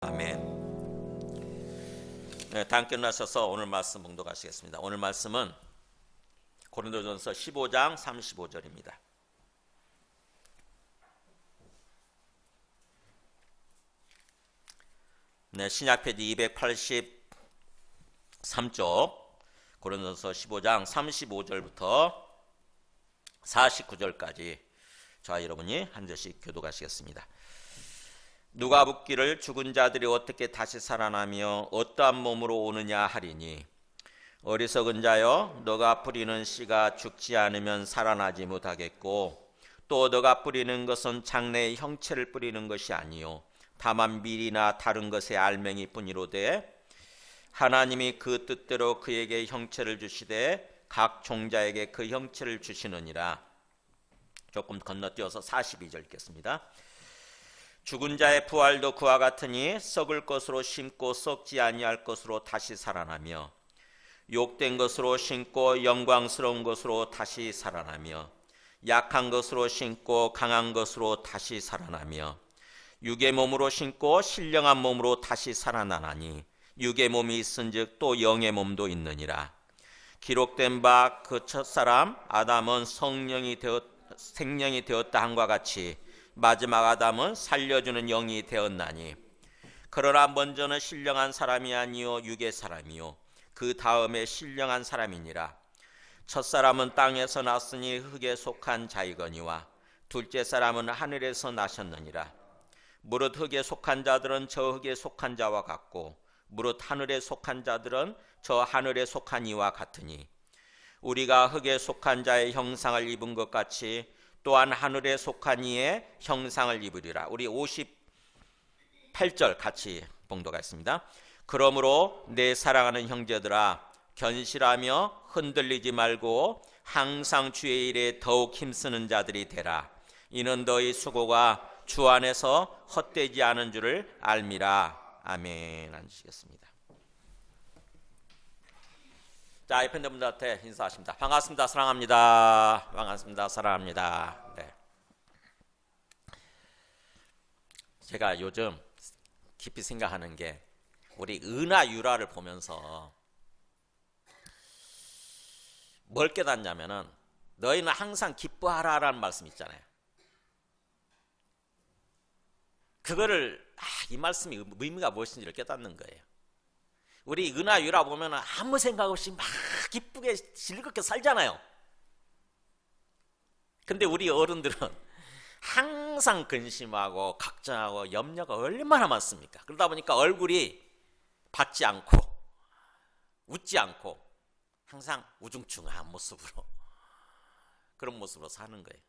아멘. 네, 다 끝나셔서 오늘 말씀 봉독하시겠습니다. 오늘 말씀은 고린도전서 15장 35절입니다. 네, 신약 페이지 283쪽 고린도전서 15장 35절부터 49절까지 저와 여러분이 한 절씩 교독하시겠습니다. 누가 묻기를 죽은 자들이 어떻게 다시 살아나며 어떠한 몸으로 오느냐 하리니, 어리석은 자여, 너가 뿌리는 씨가 죽지 않으면 살아나지 못하겠고, 또 너가 뿌리는 것은 장래의 형체를 뿌리는 것이 아니요 다만 밀이나 다른 것의 알맹이 뿐이로되, 하나님이 그 뜻대로 그에게 형체를 주시되 각 종자에게 그 형체를 주시느니라. 조금 건너뛰어서 42절 읽겠습니다. 죽은 자의 부활도 그와 같으니 썩을 것으로 심고 썩지 아니할 것으로 다시 살아나며, 욕된 것으로 심고 영광스러운 것으로 다시 살아나며, 약한 것으로 심고 강한 것으로 다시 살아나며, 육의 몸으로 심고 신령한 몸으로 다시 살아나나니, 육의 몸이 있은즉 또 영의 몸도 있느니라. 기록된 바 그 첫사람 아담은 생명이 되었다 함과 같이 마지막 아담은 살려주는 영이 되었나니, 그러나 먼저는 신령한 사람이 아니요 육의 사람이요 그 다음에 신령한 사람이니라. 첫사람은 땅에서 났으니 흙에 속한 자이거니와 둘째 사람은 하늘에서 나셨느니라. 무릇 흙에 속한 자들은 저 흙에 속한 자와 같고 무릇 하늘에 속한 자들은 저 하늘에 속한 이와 같으니, 우리가 흙에 속한 자의 형상을 입은 것 같이 또한 하늘에 속한 이의 형상을 입으리라. 우리 58절 같이 봉독하겠습니다. 그러므로 내 사랑하는 형제들아, 견실하며 흔들리지 말고 항상 주의 일에 더욱 힘쓰는 자들이 되라. 이는 너희 수고가 주 안에서 헛되지 않은 줄을 알미라. 아멘. 앉으시겠습니다. 자, 옆에 있는 분들한테 인사하십니다. 반갑습니다. 사랑합니다. 반갑습니다. 사랑합니다. 네. 제가 요즘 깊이 생각하는 게, 우리 은하 유라를 보면서 뭘 깨닫냐면은, 너희는 항상 기뻐하라라는 말씀 있잖아요. 그거를 이 말씀이 의미가 무엇인지를 깨닫는 거예요. 우리 은하 유라 보면 아무 생각 없이 막 기쁘게 즐겁게 살잖아요. 근데 우리 어른들은 항상 근심하고 걱정하고 염려가 얼마나 많습니까? 그러다 보니까 얼굴이 밝지 않고 웃지 않고 항상 우중충한 모습으로, 그런 모습으로 사는 거예요.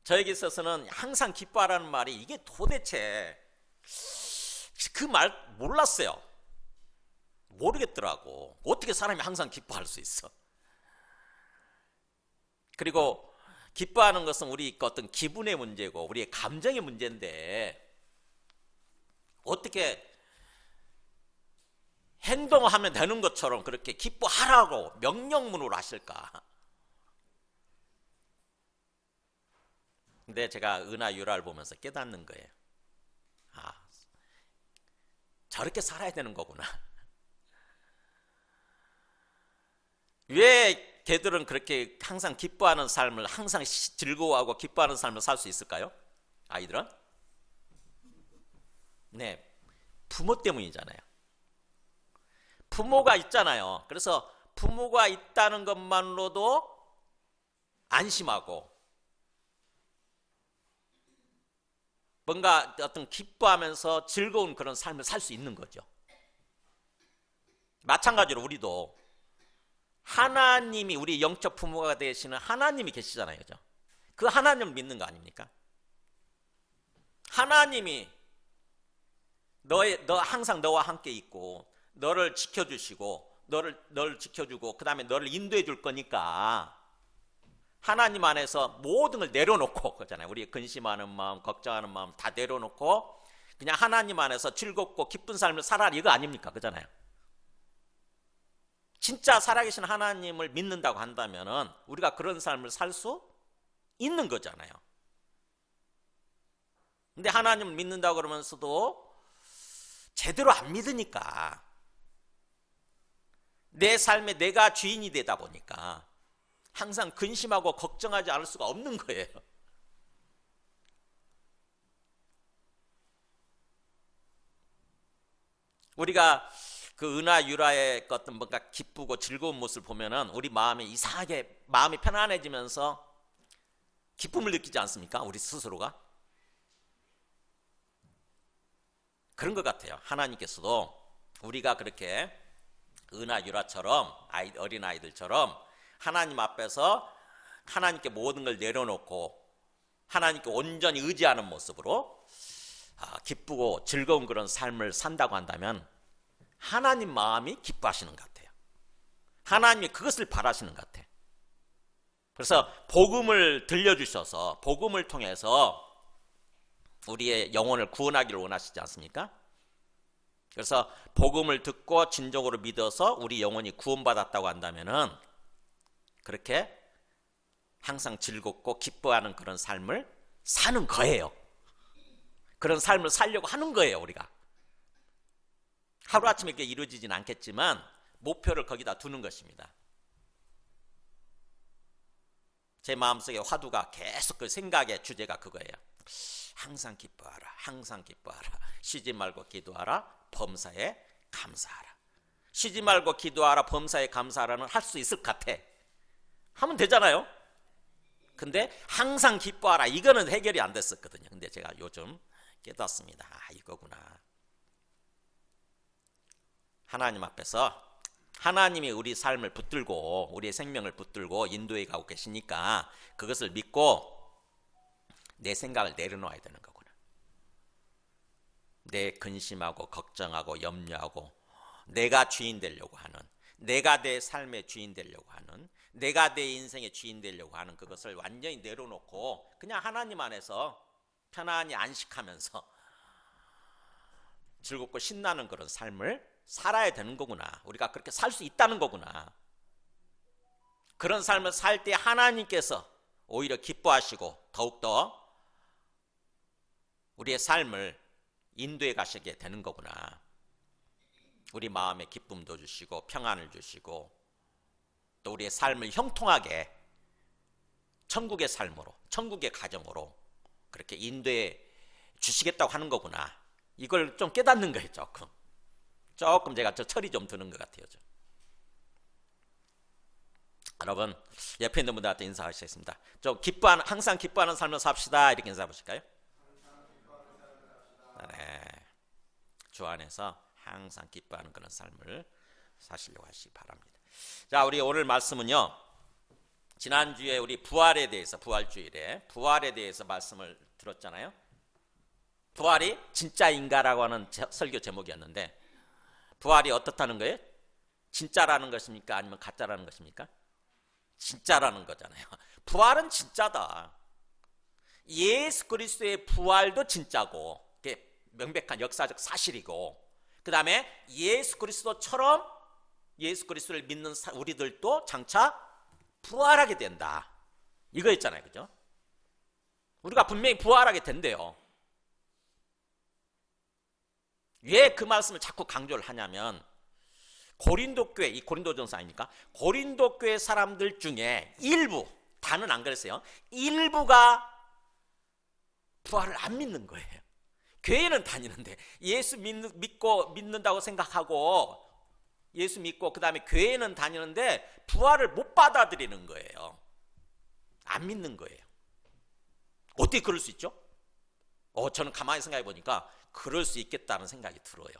저에게 있어서는 항상 기뻐하라는 말이, 이게 도대체 그 말 몰랐어요. 모르겠더라고. 어떻게 사람이 항상 기뻐할 수 있어. 그리고 기뻐하는 것은 우리 어떤 기분의 문제고 우리의 감정의 문제인데, 어떻게 행동하면 되는 것처럼 그렇게 기뻐하라고 명령문으로 하실까. 근데 제가 은하 유라를 보면서 깨닫는 거예요. 저렇게 살아야 되는 거구나. 왜 걔들은 그렇게 항상 기뻐하는 삶을, 항상 즐거워하고 기뻐하는 삶을 살 수 있을까요? 아이들은? 네, 부모 때문이잖아요. 부모가 있잖아요. 그래서 부모가 있다는 것만으로도 안심하고 뭔가 어떤 기뻐하면서 즐거운 그런 삶을 살 수 있는 거죠. 마찬가지로 우리도 하나님이, 우리 영적 부모가 되시는 하나님이 계시잖아요. 그죠? 그 하나님을 믿는 거 아닙니까? 하나님이 항상 너와 함께 있고 너를 지켜주시고 너를 지켜주고 그 다음에 너를 인도해 줄 거니까, 하나님 안에서 모든 걸 내려놓고, 그렇잖아요. 우리 근심하는 마음, 걱정하는 마음 다 내려놓고 그냥 하나님 안에서 즐겁고 기쁜 삶을 살아라, 이거 아닙니까? 그렇잖아요. 진짜 살아계신 하나님을 믿는다고 한다면은 우리가 그런 삶을 살 수 있는 거잖아요. 근데 하나님을 믿는다고 그러면서도 제대로 안 믿으니까, 내 삶에 내가 주인이 되다 보니까 항상 근심하고 걱정하지 않을 수가 없는 거예요. 우리가 그 은하 유라의 어떤 뭔가 기쁘고 즐거운 모습을 보면은 우리 마음이 이상하게 마음이 편안해지면서 기쁨을 느끼지 않습니까? 우리 스스로가 그런 것 같아요. 하나님께서도 우리가 그렇게 은하 유라처럼 어린 아이들처럼 하나님 앞에서 하나님께 모든 걸 내려놓고 하나님께 온전히 의지하는 모습으로 기쁘고 즐거운 그런 삶을 산다고 한다면 하나님 마음이 기뻐하시는 것 같아요. 하나님이 그것을 바라시는 것 같아요. 그래서 복음을 들려주셔서 복음을 통해서 우리의 영혼을 구원하기를 원하시지 않습니까? 그래서 복음을 듣고 진정으로 믿어서 우리 영혼이 구원받았다고 한다면은 그렇게 항상 즐겁고 기뻐하는 그런 삶을 사는 거예요. 그런 삶을 살려고 하는 거예요, 우리가. 하루아침에 이렇게 이루어지진 않겠지만 목표를 거기다 두는 것입니다. 제 마음속에 화두가 계속 그 생각의 주제가 그거예요. 항상 기뻐하라, 항상 기뻐하라, 쉬지 말고 기도하라, 범사에 감사하라. 쉬지 말고 기도하라, 범사에 감사하라는 할 수 있을 것 같아. 하면 되잖아요. 근데 항상 기뻐하라, 이거는 해결이 안 됐었거든요. 근데 제가 요즘 깨닫습니다. 이거구나. 하나님 앞에서 하나님이 우리 삶을 붙들고 우리의 생명을 붙들고 인도해 가고 계시니까 그것을 믿고 내 생각을 내려놓아야 되는 거구나. 내 근심하고 걱정하고 염려하고 내가 주인 되려고 하는, 내가 내 삶의 주인 되려고 하는, 내가 내 인생의 주인 되려고 하는 그것을 완전히 내려놓고 그냥 하나님 안에서 편안히 안식하면서 즐겁고 신나는 그런 삶을 살아야 되는 거구나. 우리가 그렇게 살 수 있다는 거구나. 그런 삶을 살 때 하나님께서 오히려 기뻐하시고 더욱더 우리의 삶을 인도해 가시게 되는 거구나. 우리 마음에 기쁨도 주시고 평안을 주시고 또 우리의 삶을 형통하게 천국의 삶으로, 천국의 가정으로 그렇게 인도해 주시겠다고 하는 거구나. 이걸 좀 깨닫는 거예요. 조금 제가 철이 좀 드는 것 같아요. 여러분 옆에 있는 분들한테 인사하시겠습니다. 항상 기뻐하는 삶을 삽시다. 이렇게 인사해 보실까요? 네. 주 안에서 항상 기뻐하는 그런 삶을 사시려고 하시기 바랍니다. 자, 우리 오늘 말씀은요, 지난주에 우리 부활에 대해서, 부활주일에 부활에 대해서 말씀을 들었잖아요. 부활이 진짜인가라고 하는 설교 제목이었는데, 부활이 어떻다는 거예요? 진짜라는 것입니까? 아니면 가짜라는 것입니까? 진짜라는 거잖아요. 부활은 진짜다. 예수 그리스도의 부활도 진짜고, 그게 명백한 역사적 사실이고, 그 다음에 예수 그리스도처럼 예수 그리스도를 믿는 우리들도 장차 부활하게 된다. 이거 있잖아요. 그죠? 우리가 분명히 부활하게 된대요. 왜 그 말씀을 자꾸 강조를 하냐면, 고린도 교회, 이 고린도전서 아닙니까? 고린도 교회 사람들 중에 일부, 다는 안 그랬어요. 일부가 부활을 안 믿는 거예요. 교회는 다니는데 예수 믿는다고 생각하고 예수 믿고 그 다음에 교회는 다니는데 부활을 못 받아들이는 거예요. 안 믿는 거예요. 어떻게 그럴 수 있죠? 저는 가만히 생각해 보니까 그럴 수 있겠다는 생각이 들어요.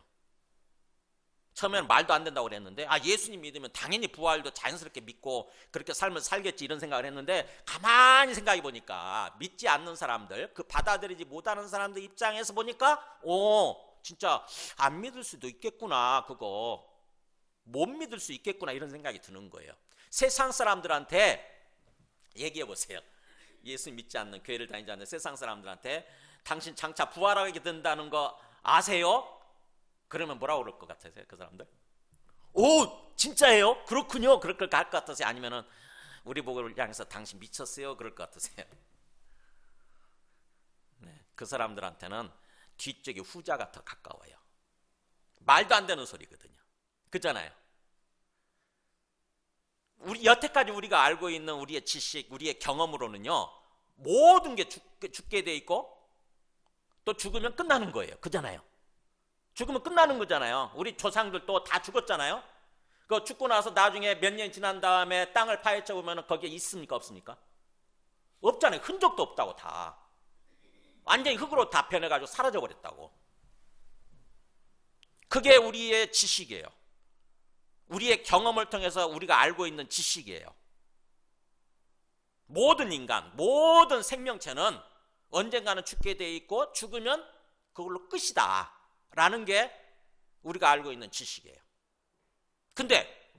처음에는 말도 안 된다고 그랬는데 예수님 믿으면 당연히 부활도 자연스럽게 믿고 그렇게 삶을 살겠지 이런 생각을 했는데, 가만히 생각해 보니까 믿지 않는 사람들, 그 받아들이지 못하는 사람들 입장에서 보니까 진짜 안 믿을 수도 있겠구나, 그거 못 믿을 수 있겠구나 이런 생각이 드는 거예요. 세상 사람들한테 얘기해 보세요. 예수 믿지 않는, 교회를 다니지 않는 세상 사람들한테 당신 장차 부활하게 된다는 거 아세요? 그러면 뭐라고 그럴 것 같으세요? 그 사람들? 진짜예요? 그렇군요. 그럴 것 같으세요? 아니면은 우리 보고 향해서 당신 미쳤어요? 그럴 것 같으세요? 네. 그 사람들한테는 뒤쪽에 후자가 더 가까워요. 말도 안 되는 소리거든요. 그렇잖아요. 여태까지 우리가 알고 있는 우리의 지식, 우리의 경험으로는요, 모든 게 죽게 돼 있고 또 죽으면 끝나는 거예요. 그잖아요. 죽으면 끝나는 거잖아요. 우리 조상들도 다 죽었잖아요. 그 죽고 나서 나중에 몇 년 지난 다음에 땅을 파헤쳐 보면 거기에 있습니까? 없습니까? 없잖아요. 흔적도 없다고. 다 완전히 흙으로 다 변해가지고 사라져 버렸다고. 그게 우리의 지식이에요. 우리의 경험을 통해서 우리가 알고 있는 지식이에요. 모든 인간, 모든 생명체는 언젠가는 죽게 돼 있고 죽으면 그걸로 끝이다 라는 게 우리가 알고 있는 지식이에요. 근데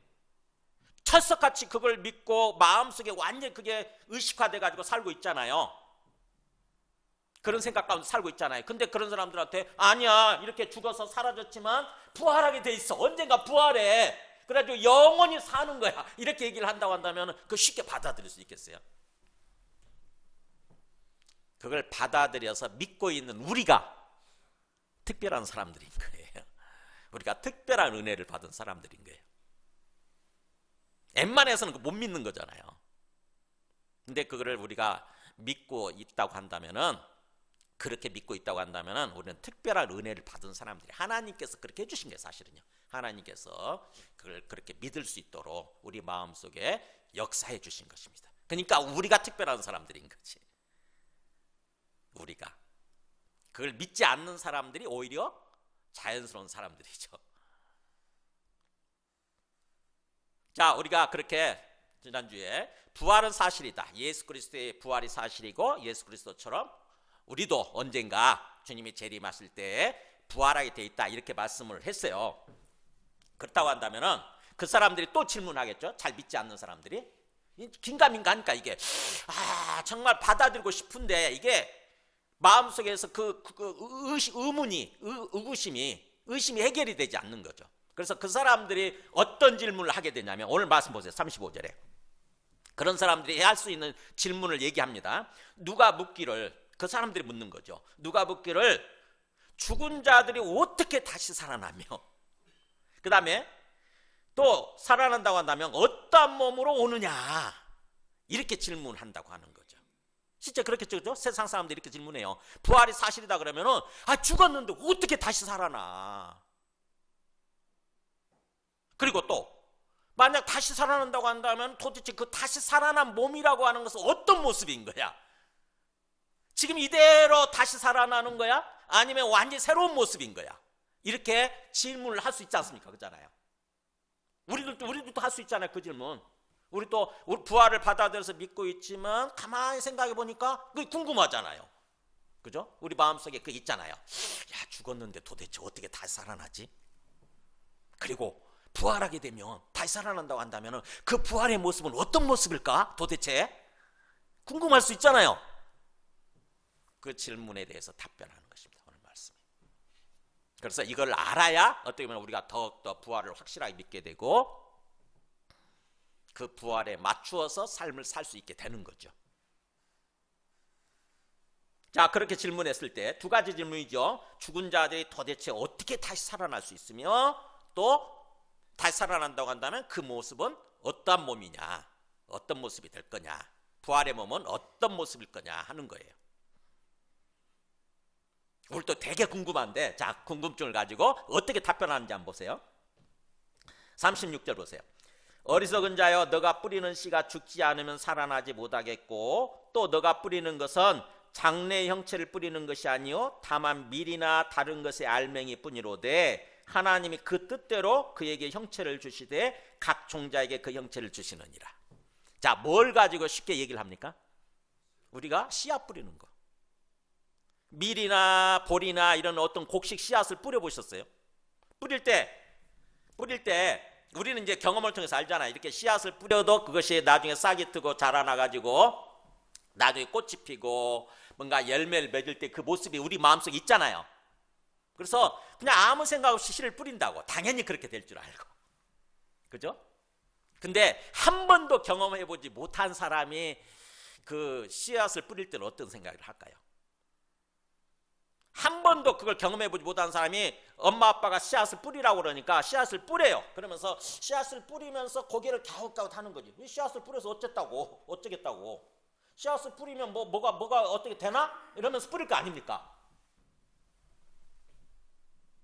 철석같이 그걸 믿고 마음속에 완전히 그게 의식화돼 가지고 살고 있잖아요. 그런 생각 가운데 살고 있잖아요. 근데 그런 사람들한테 아니야, 이렇게 죽어서 사라졌지만 부활하게 돼 있어. 언젠가 부활해. 그래가지고 영원히 사는 거야. 이렇게 얘기를 한다고 한다면 그거 쉽게 받아들일 수 있겠어요? 그걸 받아들여서 믿고 있는 우리가 특별한 사람들인 거예요. 우리가 특별한 은혜를 받은 사람들인 거예요. 웬만해서는 못 믿는 거잖아요. 근데 그거를 우리가 믿고 있다고 한다면은, 그렇게 믿고 있다고 한다면은 우리는 특별한 은혜를 받은 사람들이, 하나님께서 그렇게 해주신 거예요. 사실은요, 하나님께서 그걸 그렇게 믿을 수 있도록 우리 마음속에 역사해 주신 것입니다. 그러니까 우리가 특별한 사람들인 거지. 우리가 그걸 믿지 않는 사람들이 오히려 자연스러운 사람들이죠. 자, 우리가 그렇게 지난주에 부활은 사실이다, 예수 그리스도의 부활이 사실이고 예수 그리스도처럼 우리도 언젠가 주님이 재림하실 때 부활하게 돼 있다, 이렇게 말씀을 했어요. 그렇다고 한다면은 그 사람들이 또 질문하겠죠. 잘 믿지 않는 사람들이. 긴가민가 하니까 이게 정말 받아들이고 싶은데 이게 마음속에서 의심이 해결이 되지 않는 거죠. 그래서 그 사람들이 어떤 질문을 하게 되냐면, 오늘 말씀 보세요. 35절에 그런 사람들이 할 수 있는 질문을 얘기합니다. 누가 묻기를, 그 사람들이 묻는 거죠. 누가 묻기를 죽은 자들이 어떻게 다시 살아나며, 그 다음에 또 살아난다고 한다면 어떠한 몸으로 오느냐, 이렇게 질문한다고 하는 거죠. 진짜 그렇겠죠, 그죠? 세상 사람들이 이렇게 질문해요. 부활이 사실이다 그러면은 죽었는데 어떻게 다시 살아나? 그리고 또 만약 다시 살아난다고 한다면 도대체 그 다시 살아난 몸이라고 하는 것은 어떤 모습인 거야? 지금 이대로 다시 살아나는 거야? 아니면 완전히 새로운 모습인 거야? 이렇게 질문을 할 수 있지 않습니까? 그렇잖아요. 우리도 할 수 있잖아요, 그 질문. 우리 부활을 받아들여서 믿고 있지만 가만히 생각해 보니까 그게 궁금하잖아요. 그죠? 우리 마음속에 그게 있잖아요. 야, 죽었는데 도대체 어떻게 다시 살아나지? 그리고 부활하게 되면, 다시 살아난다고 한다면 그 부활의 모습은 어떤 모습일까? 도대체 궁금할 수 있잖아요. 그 질문에 대해서 답변하는 것입니다, 오늘 말씀이. 그래서 이걸 알아야 어떻게 보면 우리가 더욱더 부활을 확실하게 믿게 되고 그 부활에 맞추어서 삶을 살 수 있게 되는 거죠. 자, 그렇게 질문했을 때 두 가지 질문이죠. 죽은 자들이 도대체 어떻게 다시 살아날 수 있으며, 또 다시 살아난다고 한다면 그 모습은 어떠한 몸이냐, 어떤 모습이 될 거냐, 부활의 몸은 어떤 모습일 거냐 하는 거예요. 우리 또 되게 궁금한데, 자, 궁금증을 가지고 어떻게 답변하는지 한번 보세요. 36절 보세요. 어리석은 자여, 너가 뿌리는 씨가 죽지 않으면 살아나지 못하겠고, 또 너가 뿌리는 것은 장래의 형체를 뿌리는 것이 아니요 다만 밀이나 다른 것의 알맹이 뿐이로되 하나님이 그 뜻대로 그에게 형체를 주시되 각 종자에게 그 형체를 주시느니라. 자, 뭘 가지고 쉽게 얘기를 합니까? 우리가 씨앗 뿌리는 거. 밀이나 보리나 이런 어떤 곡식 씨앗을 뿌려보셨어요? 뿌릴 때 우리는 이제 경험을 통해서 알잖아요. 이렇게 씨앗을 뿌려도 그것이 나중에 싹이 트고 자라나가지고 나중에 꽃이 피고 뭔가 열매를 맺을 때 그 모습이 우리 마음속에 있잖아요. 그래서 그냥 아무 생각 없이 씨를 뿌린다고 당연히 그렇게 될 줄 알고, 그죠? 근데 한 번도 경험해보지 못한 사람이 그 씨앗을 뿌릴 때는 어떤 생각을 할까요? 한 번도 그걸 경험해보지 못한 사람이 엄마 아빠가 씨앗을 뿌리라고 그러니까 씨앗을 뿌려요. 그러면서 씨앗을 뿌리면서 고개를 갸웃갸웃 하는 거지. 씨앗을 뿌려서 어쩌겠다고. 씨앗을 뿌리면 뭐가 어떻게 되나? 이러면서 뿌릴 거 아닙니까?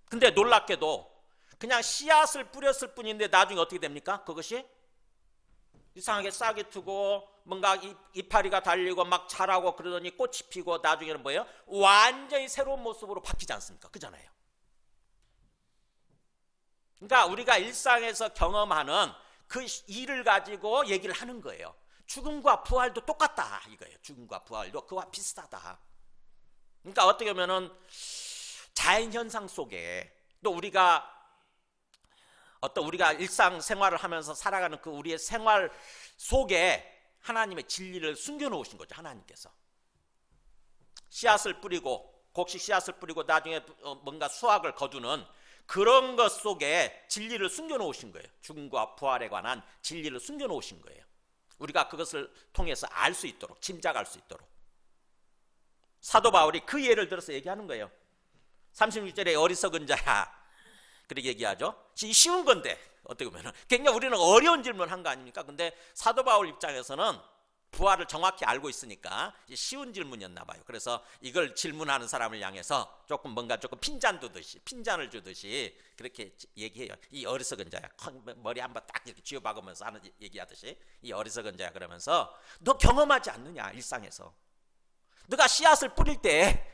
근데 놀랍게도 그냥 씨앗을 뿌렸을 뿐인데 나중에 어떻게 됩니까? 그것이 이상하게 싹이 트고 뭔가 이파리가 달리고 막 자라고 그러더니 꽃이 피고 나중에는 뭐예요? 완전히 새로운 모습으로 바뀌지 않습니까? 그잖아요. 그러니까 우리가 일상에서 경험하는 그 일을 가지고 얘기를 하는 거예요. 죽음과 부활도 똑같다 이거예요. 죽음과 부활도 그와 비슷하다. 그러니까 어떻게 보면은 자연현상 속에 또 우리가 일상생활을 하면서 살아가는 그 우리의 생활 속에 하나님의 진리를 숨겨놓으신 거죠. 하나님께서 씨앗을 뿌리고 곡식 씨앗을 뿌리고 나중에 뭔가 수확을 거두는 그런 것 속에 진리를 숨겨놓으신 거예요. 죽음과 부활에 관한 진리를 숨겨놓으신 거예요. 우리가 그것을 통해서 알 수 있도록, 짐작할 수 있도록. 사도 바울이 그 예를 들어서 얘기하는 거예요. 36절에 어리석은 자야 그렇게 얘기하죠. 쉬운 건데 어떻게 보면 굉장히 우리는 어려운 질문을 한 거 아닙니까? 근데 사도 바울 입장에서는 부활을 정확히 알고 있으니까 쉬운 질문이었나 봐요. 그래서 이걸 질문하는 사람을 향해서 조금 핀잔을 주듯이 그렇게 얘기해요. 이 어리석은 자야. 머리 한번 딱 이렇게 쥐어박으면서 하는 얘기하듯이 이 어리석은 자야 그러면서 너 경험하지 않느냐 일상에서. 너가 씨앗을 뿌릴 때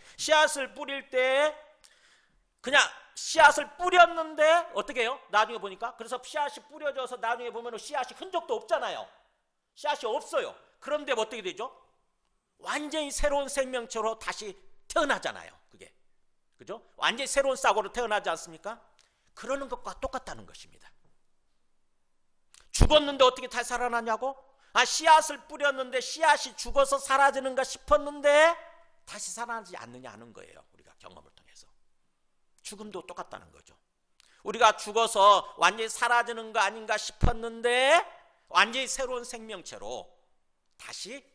그냥 씨앗을 뿌렸는데 어떻게 해요? 나중에 보니까 그래서 씨앗이 뿌려져서 나중에 보면 씨앗이 흔적도 없잖아요. 씨앗이 없어요. 그런데 어떻게 되죠? 완전히 새로운 생명체로 다시 태어나잖아요. 그게 그죠? 완전히 새로운 싹으로 태어나지 않습니까? 그러는 것과 똑같다는 것입니다. 죽었는데 어떻게 다시 살아나냐고? 씨앗을 뿌렸는데 씨앗이 죽어서 사라지는가 싶었는데 다시 살아나지 않느냐 하는 거예요. 우리가 경험을 통해서. 죽음도 똑같다는 거죠. 우리가 죽어서 완전히 사라지는 거 아닌가 싶었는데 완전히 새로운 생명체로 다시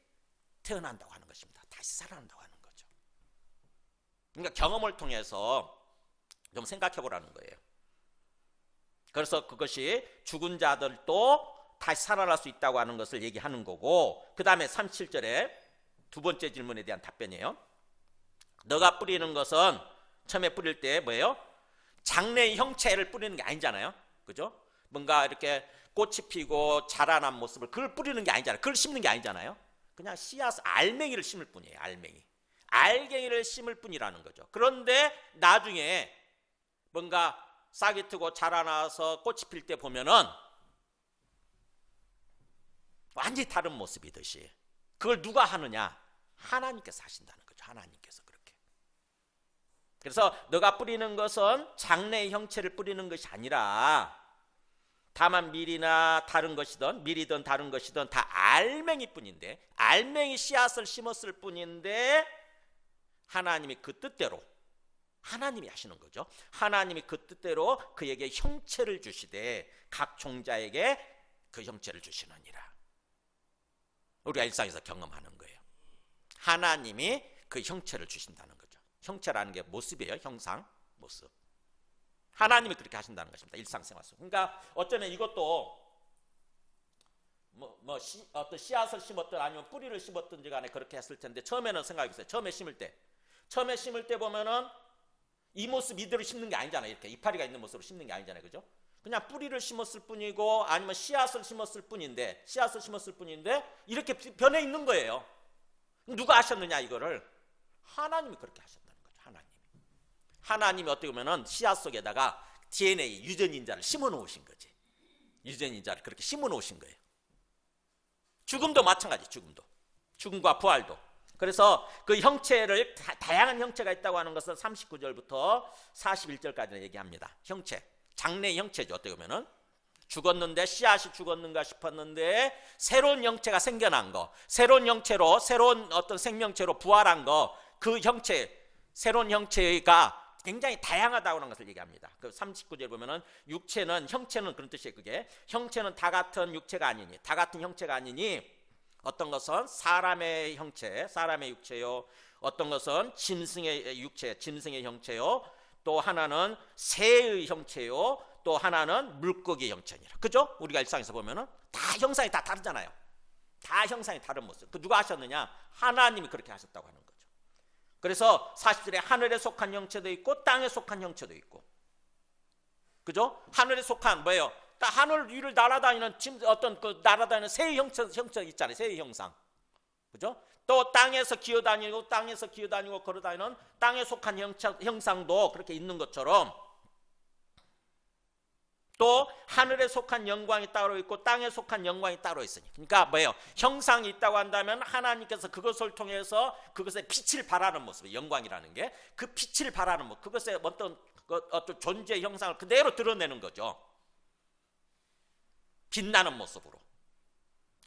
태어난다고 하는 것입니다. 다시 살아난다고 하는 거죠. 그러니까 경험을 통해서 좀 생각해 보라는 거예요. 그래서 그것이 죽은 자들도 다시 살아날 수 있다고 하는 것을 얘기하는 거고, 그 다음에 37절에 두 번째 질문에 대한 답변이에요. 너가 뿌리는 것은 처음에 뿌릴 때 뭐예요? 장래의 형체를 뿌리는 게 아니잖아요. 그죠? 뭔가 이렇게 꽃이 피고 자라난 모습을 그걸 뿌리는 게 아니잖아요. 그걸 심는 게 아니잖아요. 그냥 씨앗 알맹이를 심을 뿐이에요. 알갱이를 심을 뿐이라는 거죠. 그런데 나중에 뭔가 싹이 트고 자라나서 꽃이 필 때 보면은 완전히 다른 모습이듯이 그걸 누가 하느냐? 하나님께서 하신다는 거죠. 하나님께서 그렇게. 그래서 너가 뿌리는 것은 장래의 형체를 뿌리는 것이 아니라 다만 밀이든 다른 것이든 다 알맹이뿐인데, 알맹이 씨앗을 심었을 뿐인데 하나님이 그 뜻대로, 하나님이 하시는 거죠. 하나님이 그 뜻대로 그에게 형체를 주시되 각 종자에게 그 형체를 주시느니라. 우리가 일상에서 경험하는 거예요. 하나님이 그 형체를 주신다는 거죠. 형체라는 게 모습이에요. 형상, 모습. 하나님이 그렇게 하신다는 것입니다. 일상생활 속. 그러니까 어쩌면 이것도 어떤 씨앗을 심었든 아니면 뿌리를 심었든지 간에 그렇게 했을 텐데, 처음에는 생각해보세요. 처음에 심을 때 보면은 이 모습 이대로 심는 게 아니잖아요. 이렇게 이파리가 있는 모습으로 심는 게 아니잖아요. 그죠? 그냥 뿌리를 심었을 뿐이고 아니면 씨앗을 심었을 뿐인데 이렇게 변해 있는 거예요. 누가 하셨느냐 이거를? 하나님이 그렇게 하셨다는 거죠. 하나님이 어떻게 보면은 씨앗 속에다가 DNA 유전인자를 심어 놓으신 거지. 유전인자를 그렇게 심어 놓으신 거예요. 죽음도 마찬가지. 죽음과 부활도. 그래서 그 형체를 다양한 형체가 있다고 하는 것은 39절부터 41절까지 얘기합니다. 형체, 장래의 형체죠. 어떻게 보면은 죽었는데 씨앗이 죽었는가 싶었는데 새로운 형체가 생겨난 거, 새로운 형체로 새로운 어떤 생명체로 부활한 거, 그 형체, 새로운 형체가 굉장히 다양하다고 하는 것을 얘기합니다. 그 39절 보면은 형체는 그런 뜻이에요. 그게 형체는 다 같은 형체가 아니니 어떤 것은 사람의 육체요, 어떤 것은 짐승의 육체, 짐승의 형체요. 또 하나는 새의 형체요. 또 하나는 물고기 형체니라. 그죠? 우리가 일상에서 보면은 다 형상이 다 다르잖아요. 다 형상이 다른 모습. 그 누가 하셨느냐? 하나님이 그렇게 하셨다고 하는 거죠. 그래서 40절에 하늘에 속한 형체도 있고 땅에 속한 형체도 있고, 그죠? 하늘에 속한 뭐예요? 하늘 위를 날아다니는 어떤 그 날아다니는 새의 형체 있잖아요. 새의 형상, 그죠? 또 땅에서 기어다니고 걸어다니는 땅에 속한 형상도 그렇게 있는 것처럼, 또 하늘에 속한 영광이 따로 있고 땅에 속한 영광이 따로 있으니, 그러니까 뭐예요? 형상이 있다고 한다면 하나님께서 그것을 통해서 그것의 빛을 발하는 모습, 영광이라는 게 그 빛을 발하는 모습, 그것의 어떤 존재의 형상을 그대로 드러내는 거죠. 빛나는 모습으로.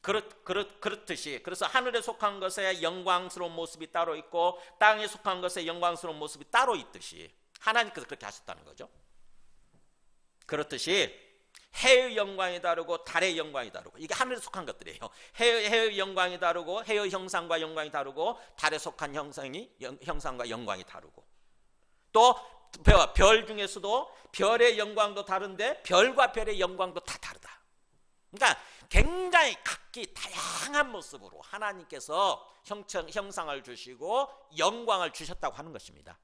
그렇듯이, 그래서 하늘에 속한 것의 영광스러운 모습이 따로 있고 땅에 속한 것의 영광스러운 모습이 따로 있듯이 하나님께서 그렇게 하셨다는 거죠. 그렇듯이 해의 영광이 다르고 달의 영광이 다르고, 이게 하늘에 속한 것들이에요. 해의 영광이 다르고, 해의 형상과 영광이 다르고, 달에 속한 형상과 영광이 다르고, 또 별 중에서도 별의 영광도 다른데 별과 별의 영광도 다 다르다. 그러니까 굉장히 각기 다양한 모습으로 하나님께서 형상을 주시고 영광을 주셨다고 하는 것입니다.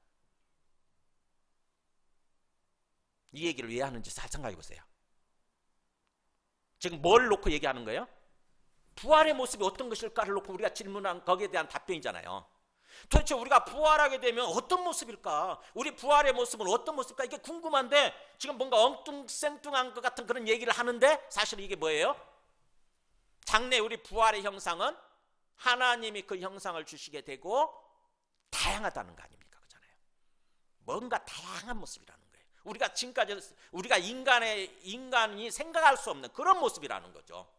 이 얘기를 왜 하는지 잘 생각해 보세요. 지금 뭘 놓고 얘기하는 거예요? 부활의 모습이 어떤 것일까를 놓고 우리가 질문한 거기에 대한 답변이잖아요. 도대체 우리가 부활하게 되면 어떤 모습일까? 우리 부활의 모습은 어떤 모습일까? 이게 궁금한데 지금 뭔가 엉뚱생뚱한 것 같은 그런 얘기를 하는데, 사실은 이게 뭐예요? 장래 우리 부활의 형상은 하나님이 그 형상을 주시게 되고 다양하다는 거 아닙니까? 그렇잖아요. 뭔가 다양한 모습이라는 거예요. 우리가 지금까지 우리가 인간이 생각할 수 없는 그런 모습이라는 거죠.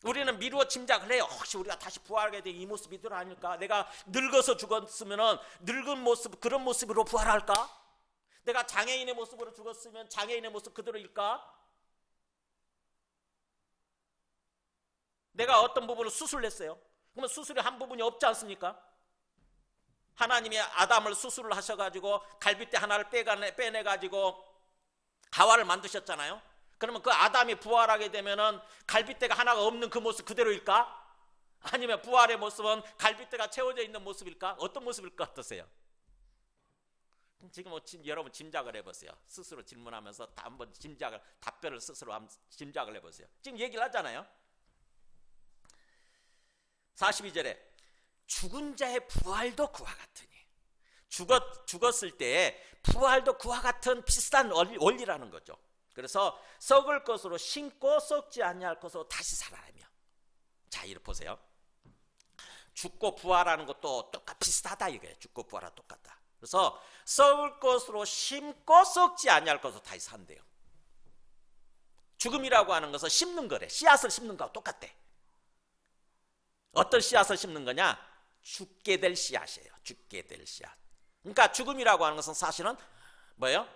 우리는 미루어 짐작을 해요. 혹시 우리가 다시 부활하게 되면 이 모습이 이대로 아닐까? 내가 늙어서 죽었으면 늙은 모습, 그런 모습으로 부활할까? 내가 장애인의 모습으로 죽었으면 장애인의 모습 그대로일까? 내가 어떤 부분을 수술했어요. 그러면 수술의 한 부분이 없지 않습니까? 하나님이 아담을 수술을 하셔가지고 갈빗대 하나를 빼내가지고 하와를 만드셨잖아요. 그러면 그 아담이 부활하게 되면은 갈빗대가 하나가 없는 그 모습 그대로일까? 아니면 부활의 모습은 갈빗대가 채워져 있는 모습일까? 어떤 모습일 것 같으세요? 지금 여러분 짐작을 해보세요. 스스로 질문하면서 한번 답변을 스스로 짐작을 해보세요. 지금 얘기를 하잖아요. 42절에 죽은 자의 부활도 그와 같으니, 죽었을 때 부활도 그와 같은 비슷한 원리라는 거죠. 그래서 썩을 것으로 심고 썩지 아니할 것으로 다시 살아나며. 자, 이렇게 보세요. 죽고 부활하는 것도 비슷하다 이거예요. 죽고 부활하고 똑같다. 그래서 썩을 것으로 심고 썩지 아니할 것으로 다시 산대요. 죽음이라고 하는 것은 심는 거래. 씨앗을 심는 거하고 똑같대. 어떤 씨앗을 심는 거냐? 죽게 될 씨앗이에요. 죽게 될 씨앗. 그러니까 죽음이라고 하는 것은 사실은 뭐예요?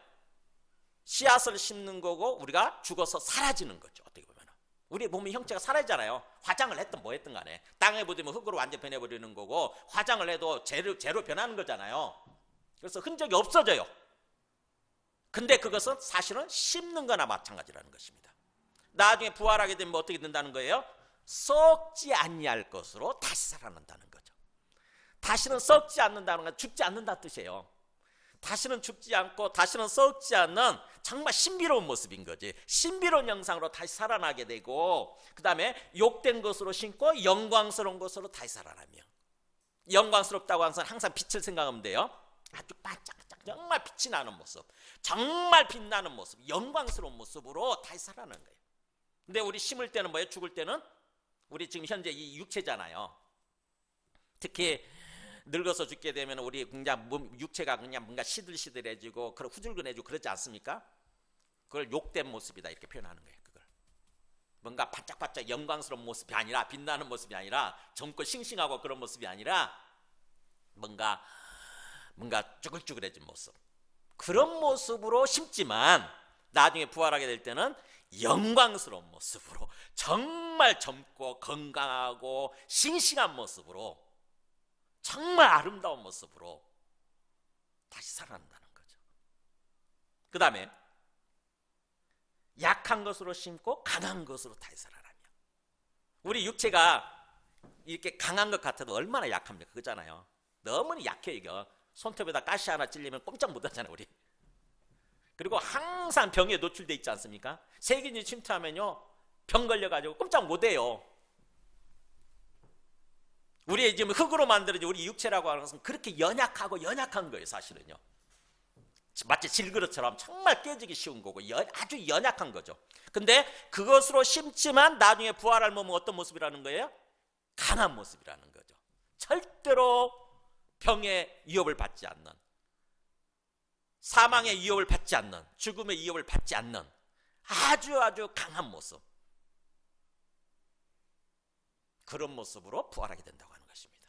씨앗을 심는 거고 우리가 죽어서 사라지는 거죠. 어떻게 보면 우리 몸의 형체가 사라지잖아요. 화장을 했든 뭐 했든 간에 땅에 묻으면 흙으로 완전 변해버리는 거고, 화장을 해도 재로 변하는 거잖아요. 그래서 흔적이 없어져요. 근데 그것은 사실은 심는 거나 마찬가지라는 것입니다. 나중에 부활하게 되면 어떻게 된다는 거예요? 썩지 아니할 것으로 다시 살아난다는 거죠. 다시는 썩지 않는다는 건 죽지 않는다는 뜻이에요. 다시는 죽지 않고 다시는 썩지 않는 정말 신비로운 모습인 거지. 신비로운 형상으로 다시 살아나게 되고, 그 다음에 욕된 것으로 심고 영광스러운 것으로 다시 살아나며. 영광스럽다고 항상 빛을 생각하면 돼요. 아주 반짝반짝 정말 빛이 나는 모습, 정말 빛나는 모습, 영광스러운 모습으로 다시 살아나는 거예요. 근데 우리 심을 때는 뭐예요? 죽을 때는 우리 지금 현재 이 육체잖아요. 특히 늙어서 죽게 되면 우리 그냥 육체가 그냥 뭔가 시들시들해지고 후줄근해지고 그러지 않습니까? 그걸 욕된 모습이다 이렇게 표현하는 거예요. 그걸 뭔가 바짝바짝 영광스러운 모습이 아니라, 빛나는 모습이 아니라, 젊고 싱싱하고 그런 모습이 아니라 뭔가 쭈글쭈글해진 모습, 그런 모습으로 심지만 나중에 부활하게 될 때는 영광스러운 모습으로 정말 젊고 건강하고 싱싱한 모습으로 정말 아름다운 모습으로 다시 살아난다는 거죠. 그 다음에 약한 것으로 심고 강한 것으로 다시 살아나며, 우리 육체가 이렇게 강한 것 같아도 얼마나 약합니까? 그잖아요. 너무 약해. 이거 손톱에다 가시 하나 찔리면 꼼짝 못하잖아요, 우리. 그리고 항상 병에 노출돼 있지 않습니까? 세균이 침투하면요 병 걸려가지고 꼼짝 못해요. 우리의 지금 흙으로 만들어진 우리 육체라고 하는 것은 그렇게 연약하고 연약한 거예요, 사실은요. 마치 질그릇처럼 정말 깨지기 쉬운 거고 아주 연약한 거죠. 근데 그것으로 심지만 나중에 부활할 몸은 어떤 모습이라는 거예요? 강한 모습이라는 거죠. 절대로 병의 위협을 받지 않는, 사망의 위협을 받지 않는, 죽음의 위협을 받지 않는 아주 강한 모습, 그런 모습으로 부활하게 된다고 하는 것입니다.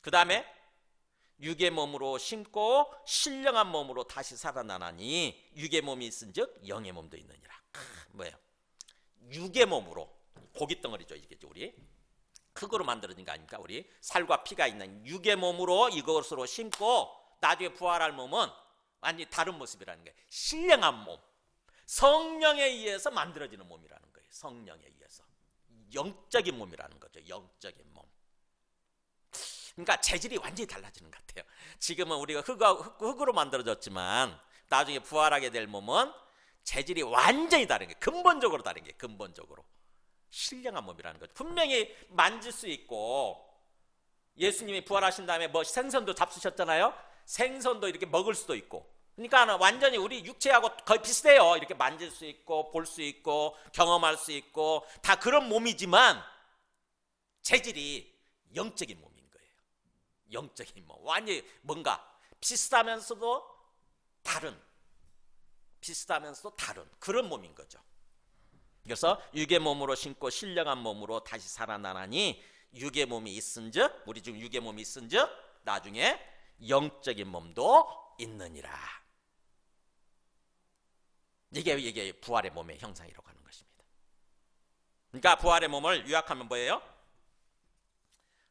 그 다음에 육의 몸으로 심고 신령한 몸으로 다시 살아나나니 육의 몸이 있은즉 영의 몸도 있느니라. 뭐예요? 육의 몸으로, 고깃덩어리죠 이게 우리 흙으로 만들어진 거 아닙니까? 우리 살과 피가 있는 육의 몸으로 이것으로 심고 나중에 부활할 몸은 완전히 다른 모습이라는 거예요. 신령한 몸, 성령에 의해서 만들어지는 몸이라는 거예요. 성령에 의해서 영적인 몸이라는 거죠. 영적인 몸. 그러니까 재질이 완전히 달라지는 것 같아요. 지금은 우리가 흙으로 만들어졌지만 나중에 부활하게 될 몸은 재질이 완전히 다른 게, 근본적으로 다른 게, 근본적으로 신령한 몸이라는 거죠. 분명히 만질 수 있고, 예수님이 부활하신 다음에 뭐 생선도 잡수셨잖아요. 생선도 이렇게 먹을 수도 있고, 그러니까 완전히 우리 육체하고 거의 비슷해요. 이렇게 만질 수 있고 볼 수 있고 경험할 수 있고 다 그런 몸이지만 재질이 영적인 몸인 거예요. 영적인 몸, 완전히 뭔가 비슷하면서도 다른 그런 몸인 거죠. 그래서 육의 몸으로 심고 신령한 몸으로 다시 살아나나니 육의 몸이 있은즉, 우리 지금 육의 몸이 있은즉 나중에 영적인 몸도 있느니라. 이게 부활의 몸의 형상이라고 하는 것입니다. 그러니까 부활의 몸을 요약하면 뭐예요?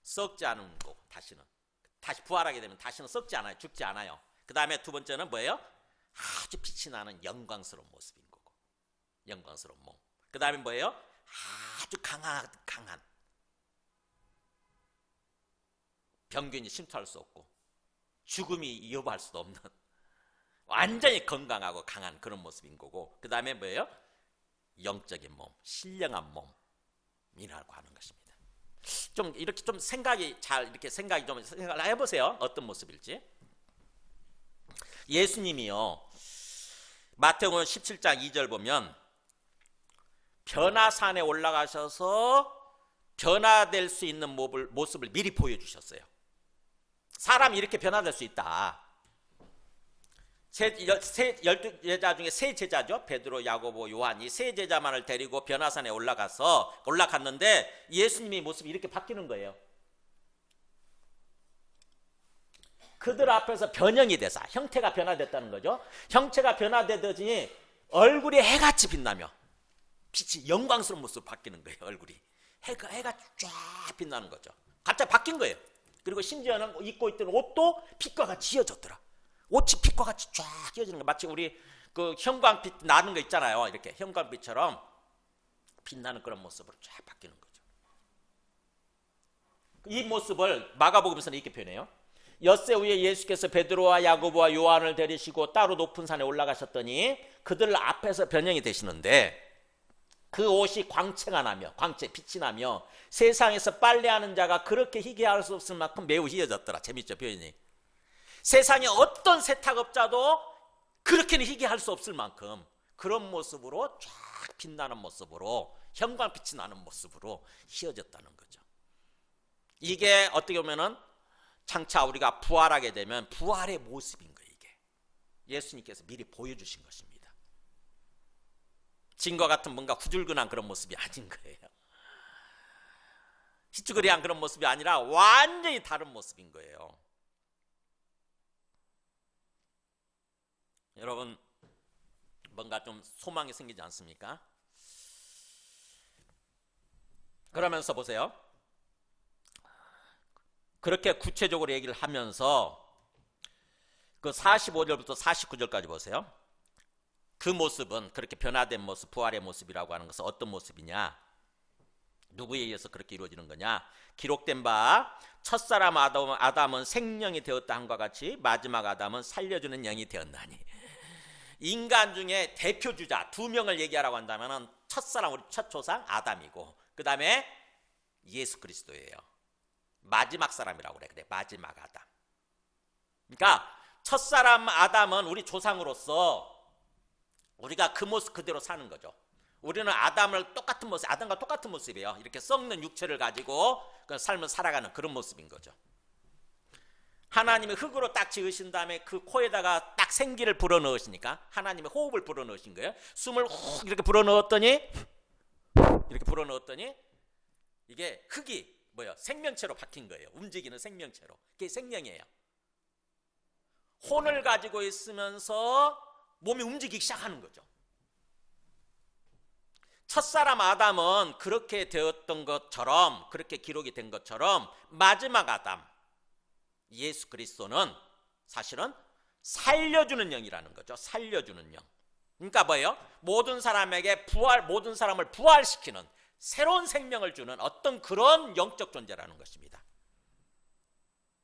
썩지 않은 거. 다시 부활하게 되면 다시는 썩지 않아요. 죽지 않아요. 그 다음에 두 번째는 뭐예요? 아주 빛이 나는 영광스러운 모습인 거고, 영광스러운 몸. 그 다음에 뭐예요? 아주 강한 병균이 침투할 수 없고 죽음이 위협할 수도 없는 완전히 건강하고 강한 그런 모습인 거고, 그 다음에 뭐예요? 영적인 몸, 신령한 몸이라고 하는 것입니다. 좀 이렇게 좀 생각을 해보세요. 어떤 모습일지. 예수님이요, 마태복음 17장 2절 보면 변화산에 올라가셔서 변화될 수 있는 모습을 미리 보여주셨어요. 사람이 이렇게 변화될 수 있다. 12제자 중에 세 제자죠. 베드로, 야고보, 요한이 세 제자만을 데리고 변화산에 올라갔는데 예수님의 모습이 이렇게 바뀌는 거예요. 그들 앞에서 변형이 돼서 형태가 변화됐다는 거죠. 형체가 변화되더니 얼굴이 해같이 빛나며 빛이 영광스러운 모습으로 바뀌는 거예요. 얼굴이 해가 쫙 빛나는 거죠. 갑자기 바뀐 거예요. 그리고 심지어는 입고 있던 옷도 빛과 같이 휘어졌더라. 옷이 빛과 같이 쫙 휘어지는 거, 마치 우리 그 형광빛 나는 거 있잖아요. 이렇게 형광빛처럼 빛나는 그런 모습으로 쫙 바뀌는 거죠. 이 모습을 마가복음에서는 이렇게 표현해요. 엿새 후에 예수께서 베드로와 야고보와 요한을 데리시고 따로 높은 산에 올라가셨더니 그들 앞에서 변형이 되시는데, 그 옷이 빛이 나며 세상에서 빨래하는 자가 그렇게 희귀할 수 없을 만큼 매우 희어졌더라. 재밌죠, 표현이. 세상에 어떤 세탁업자도 그렇게는 희귀할 수 없을 만큼 그런 모습으로 쫙 빛나는 모습으로, 형광빛이 나는 모습으로 희어졌다는 거죠. 이게 어떻게 보면은 장차 우리가 부활하게 되면 부활의 모습인 거예요. 이게 예수님께서 미리 보여주신 것입니다. 진과 같은 뭔가 후줄근한 그런 모습이 아닌 거예요. 희쭈그리한 그런 모습이 아니라 완전히 다른 모습인 거예요. 여러분, 뭔가 좀 소망이 생기지 않습니까? 그러면서 보세요. 그렇게 구체적으로 얘기를 하면서 그 45절부터 49절까지 보세요. 그 모습은, 그렇게 변화된 모습, 부활의 모습이라고 하는 것은 어떤 모습이냐? 누구에 의해서 그렇게 이루어지는 거냐? 기록된 바 첫사람 아담은 생명이 되었다 함과 같이 마지막 아담은 살려주는 영이 되었나니. 인간 중에 대표주자 두 명을 얘기하라고 한다면 첫사람, 우리 첫 조상 아담이고, 그 다음에 예수 그리스도예요. 마지막 사람이라고 그래. 마지막 아담. 그러니까 첫사람 아담은 우리 조상으로서 우리가 그 모습 그대로 사는 거죠. 우리는 아담을 똑같은 모습, 아담과 똑같은 모습이에요. 이렇게 썩는 육체를 가지고 그 삶을 살아가는 그런 모습인 거죠. 하나님이 흙으로 딱 지으신 다음에 그 코에다가 딱 생기를 불어넣으시니까 하나님의 호흡을 불어넣으신 거예요. 숨을 훅 이렇게 불어넣었더니 이게 흙이 뭐예요? 생명체로 바뀐 거예요. 움직이는 생명체로. 그게 생명이에요. 혼을 가지고 있으면서 몸이 움직이기 시작하는 거죠. 첫사람 아담은 그렇게 되었던 것처럼, 그렇게 기록이 된 것처럼 마지막 아담 예수 그리스도는 사실은 살려주는 영이라는 거죠. 살려주는 영. 그러니까 뭐예요? 모든 사람에게 모든 사람을 부활시키는 새로운 생명을 주는 어떤 그런 영적 존재라는 것입니다.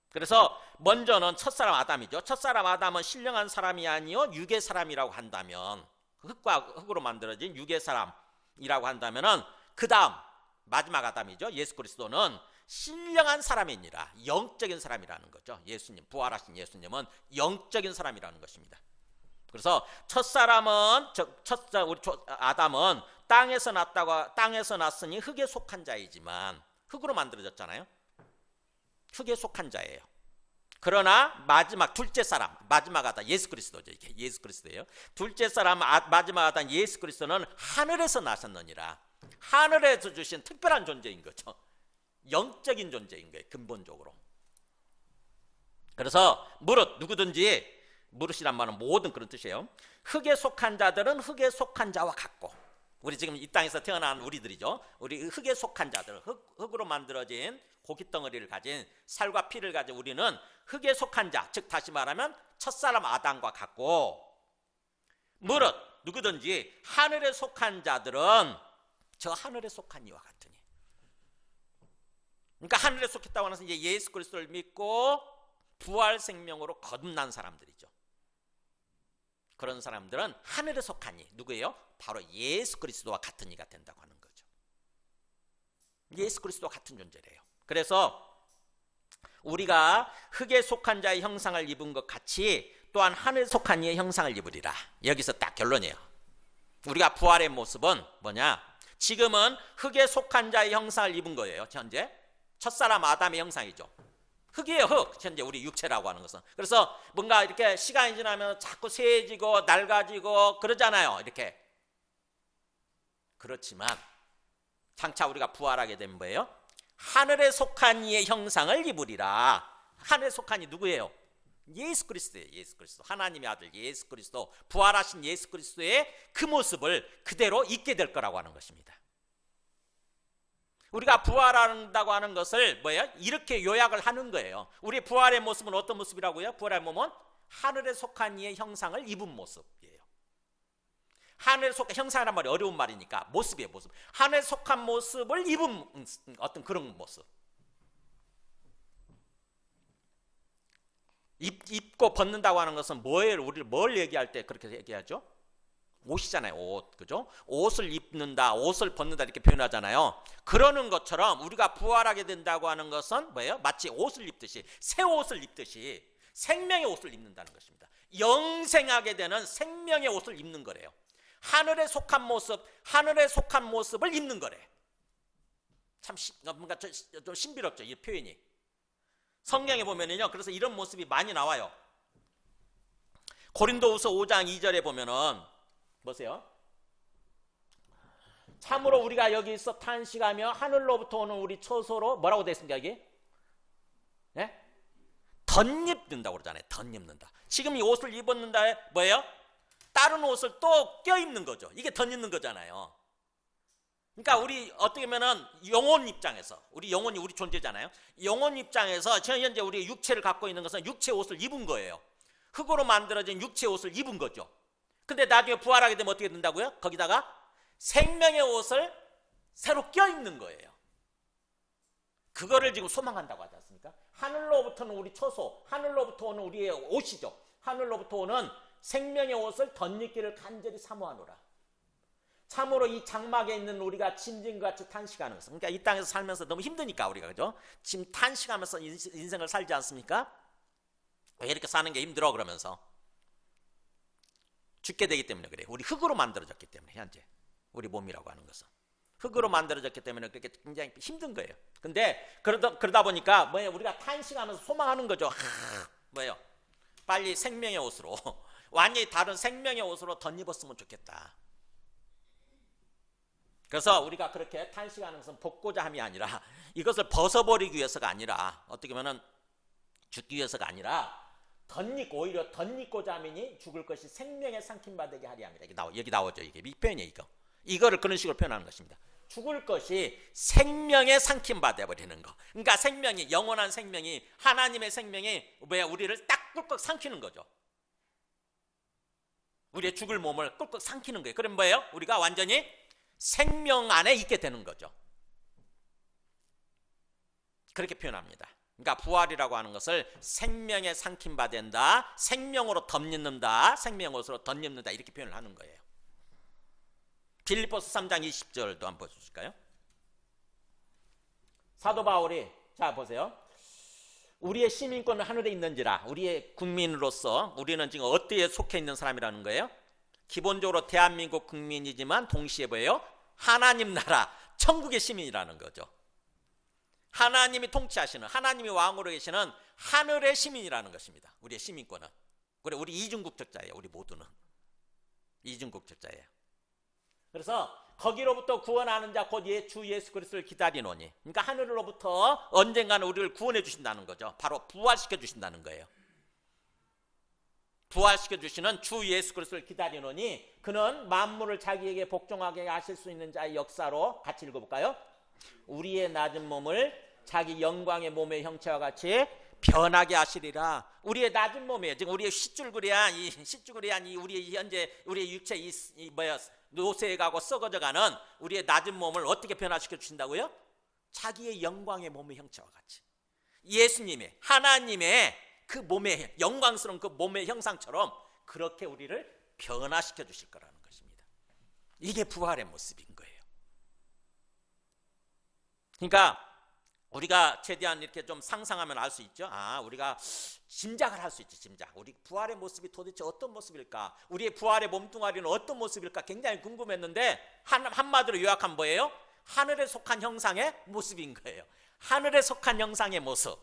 그래서 먼저는 첫사람 아담이죠. 첫사람 아담은 신령한 사람이 아니요 육의 사람이라고 한다면, 흙으로 만들어진 육의 사람이라고 한다면은 그 다음 마지막 아담이죠. 예수 그리스도는 신령한 사람이니라, 영적인 사람이라는 거죠. 예수님, 부활하신 예수님은 영적인 사람이라는 것입니다. 그래서 우리 아담은 땅에서 났으니 흙에 속한 자이지만, 흙으로 만들어졌잖아요. 흙에 속한 자예요. 그러나 둘째 사람, 마지막 아담 예수 그리스도죠. 이게 예수 그리스도예요. 둘째 사람 마지막 아담 예수 그리스도는 하늘에서 나셨느니라. 하늘에서 주신 특별한 존재인 거죠. 영적인 존재인 거예요. 근본적으로. 그래서 무릇이란 말은 모든 그런 뜻이에요. 흙에 속한 자들은 흙에 속한 자와 같고, 우리 지금 이 땅에서 태어난 우리들이죠. 우리 흙에 속한 자들, 흙으로 만들어진 고깃덩어리를 가진 살과 피를 가진 우리는 흙에 속한 자, 즉 다시 말하면 첫사람 아담과 같고, 무릇 누구든지 하늘에 속한 자들은 저 하늘에 속한 이와 같으니. 그러니까 하늘에 속했다고 해서 이제 예수 그리스도를 믿고 부활 생명으로 거듭난 사람들이죠. 그런 사람들은 하늘에 속한 이, 누구예요? 바로 예수 그리스도와 같은 이가 된다고 하는 거죠. 예수 그리스도와 같은 존재래요. 그래서 우리가 흙에 속한 자의 형상을 입은 것 같이 또한 하늘에 속한 이의 형상을 입으리라. 여기서 딱 결론이에요. 우리가 부활의 모습은 뭐냐? 지금은 흙에 속한 자의 형상을 입은 거예요. 현재 첫사람 아담의 형상이죠. 흙이에요. 흙. 현재 우리 육체라고 하는 것은. 그래서 뭔가 이렇게 시간이 지나면 자꾸 쇠해지고 낡아지고 그러잖아요. 이렇게. 그렇지만 장차 우리가 부활하게 되면 뭐예요? 하늘에 속한 이의 형상을 입으리라. 하늘에 속한 이 누구예요? 예수 그리스도예요. 예수 그리스도. 하나님의 아들 예수 그리스도, 부활하신 예수 그리스도의 그 모습을 그대로 입게 될 거라고 하는 것입니다. 우리가 부활한다고 하는 것을 뭐예요? 이렇게 요약을 하는 거예요. 우리 부활의 모습은 어떤 모습이라고요? 부활의 몸은 하늘에 속한 이의 형상을 입은 모습이에요. 하늘에 속한 형상이란 말이 어려운 말이니까 모습이에요. 모습. 하늘에 속한 모습을 입은 어떤 그런 모습. 입고 벗는다고 하는 것은 뭐예요? 우리를 뭘 얘기할 때 그렇게 얘기하죠? 옷이잖아요. 옷. 그죠? 옷을 입는다, 옷을 벗는다 이렇게 표현하잖아요. 그러는 것처럼 우리가 부활하게 된다고 하는 것은 뭐예요? 마치 옷을 입듯이, 새 옷을 입듯이 생명의 옷을 입는다는 것입니다. 영생하게 되는 생명의 옷을 입는 거래요. 하늘에 속한 모습을 입는 거래. 참 뭔가 좀 신비롭죠, 이 표현이. 성경에 보면은요, 그래서 이런 모습이 많이 나와요. 고린도후서 5장 2절에 보면은 보세요. 참으로 우리가 여기서 탄식하며 하늘로부터 오는 우리 처소로 뭐라고 되어 있습니까, 여기? 네? 덧입는다고 그러잖아요. 덧입는다. 지금 이 옷을 입었는데 뭐예요? 다른 옷을 또 껴입는 거죠. 이게 덧입는 거잖아요. 그러니까 우리 어떻게 보면은 영혼 입장에서, 우리 영혼이 우리 존재잖아요. 영혼 입장에서 현재 우리 육체를 갖고 있는 것은 육체의 옷을 입은 거예요. 흙으로 만들어진 육체의 옷을 입은 거죠. 근데 나중에 부활하게 되면 어떻게 된다고요? 거기다가 생명의 옷을 새로 껴입는 거예요. 그거를 지금 소망한다고 하지 않습니까? 하늘로부터는 우리 처소, 하늘로부터 오는 우리의 옷이죠. 하늘로부터 오는 생명의 옷을 덧입기를 간절히 사모하노라. 참으로 이 장막에 있는 우리가 짐진같이 탄식하는 것은, 그러니까 이 땅에서 살면서 너무 힘드니까 우리가, 그죠? 지금 탄식하면서 인생을 살지 않습니까? 왜 이렇게 사는 게 힘들어? 그러면서 죽게 되기 때문에 그래요. 우리 흙으로 만들어졌기 때문에, 현재 우리 몸이라고 하는 것은 흙으로 만들어졌기 때문에 그렇게 굉장히 힘든 거예요. 근데 그러다 보니까 뭐예요? 우리가 탄식하면서 소망하는 거죠. 뭐예요? 빨리 생명의 옷으로, 완전히 다른 생명의 옷으로 덧입었으면 좋겠다. 그래서 우리가 그렇게 탄식하는 것은 벗고자 함이 아니라, 이것을 벗어버리기 위해서가 아니라, 어떻게 보면 죽기 위해서가 아니라 오히려 덧입고자 함이니 죽을 것이 생명에 삼킴받게 하리 함이라. 여기 나오죠. 이게 밑표현이에요. 이거를 그런 식으로 표현하는 것입니다. 죽을 것이 생명에 삼킴받아 버리는 거. 그러니까 생명이, 영원한 생명이, 하나님의 생명이 왜 우리를 딱 꿀꺽 삼키는 거죠. 우리의 죽을 몸을 꿀꺽 삼키는 거예요. 그럼 뭐예요? 우리가 완전히 생명 안에 있게 되는 거죠. 그렇게 표현합니다. 그러니까 부활이라고 하는 것을 생명에 삼킴받는다, 생명으로 덧입는다, 생명으로 덧입는다, 이렇게 표현을 하는 거예요. 빌립보서 3장 20절도 한번 보실까요? 사도 바울이, 자 보세요. 우리의 시민권은 하늘에 있는지라, 우리의 국민으로서 우리는 지금 어디에 속해 있는 사람이라는 거예요? 기본적으로 대한민국 국민이지만 동시에 뭐예요? 하나님 나라, 천국의 시민이라는 거죠. 하나님이 통치하시는, 하나님이 왕으로 계시는 하늘의 시민이라는 것입니다. 우리의 시민권은. 그래, 우리 이중국적자예요. 우리 모두는 이중국적자예요. 그래서 거기로부터 구원하는 자 곧 주 예수 그리스도를 기다리노니, 그러니까 하늘로부터 언젠가는 우리를 구원해 주신다는 거죠. 바로 부활시켜 주신다는 거예요. 부활시켜 주시는 주 예수 그리스도를 기다리노니 그는 만물을 자기에게 복종하게 하실 수 있는 자의 역사로, 같이 읽어볼까요? 우리의 낮은 몸을 자기 영광의 몸의 형체와 같이 변하게 하시리라. 우리의 낮은 몸이에요. 지금 우리의 시줄구리한 이 우리의 현재 우리의 육체 노쇠해가고 썩어져가는 우리의 낮은 몸을 어떻게 변화시켜 주신다고요? 자기의 영광의 몸의 형체와 같이, 예수님의, 하나님의 그 몸의 영광스러운 그 몸의 형상처럼 그렇게 우리를 변화시켜 주실 거라는 것입니다. 이게 부활의 모습인 거예요. 그러니까 우리가 최대한 이렇게 좀 상상하면 알 수 있죠. 우리가 짐작을 할 수 있죠. 짐작. 우리 부활의 모습이 도대체 어떤 모습일까? 우리의 부활의 몸뚱아리는 어떤 모습일까? 굉장히 궁금했는데 한마디로 요약하면 뭐예요? 하늘에 속한 형상의 모습인 거예요. 하늘에 속한 형상의 모습.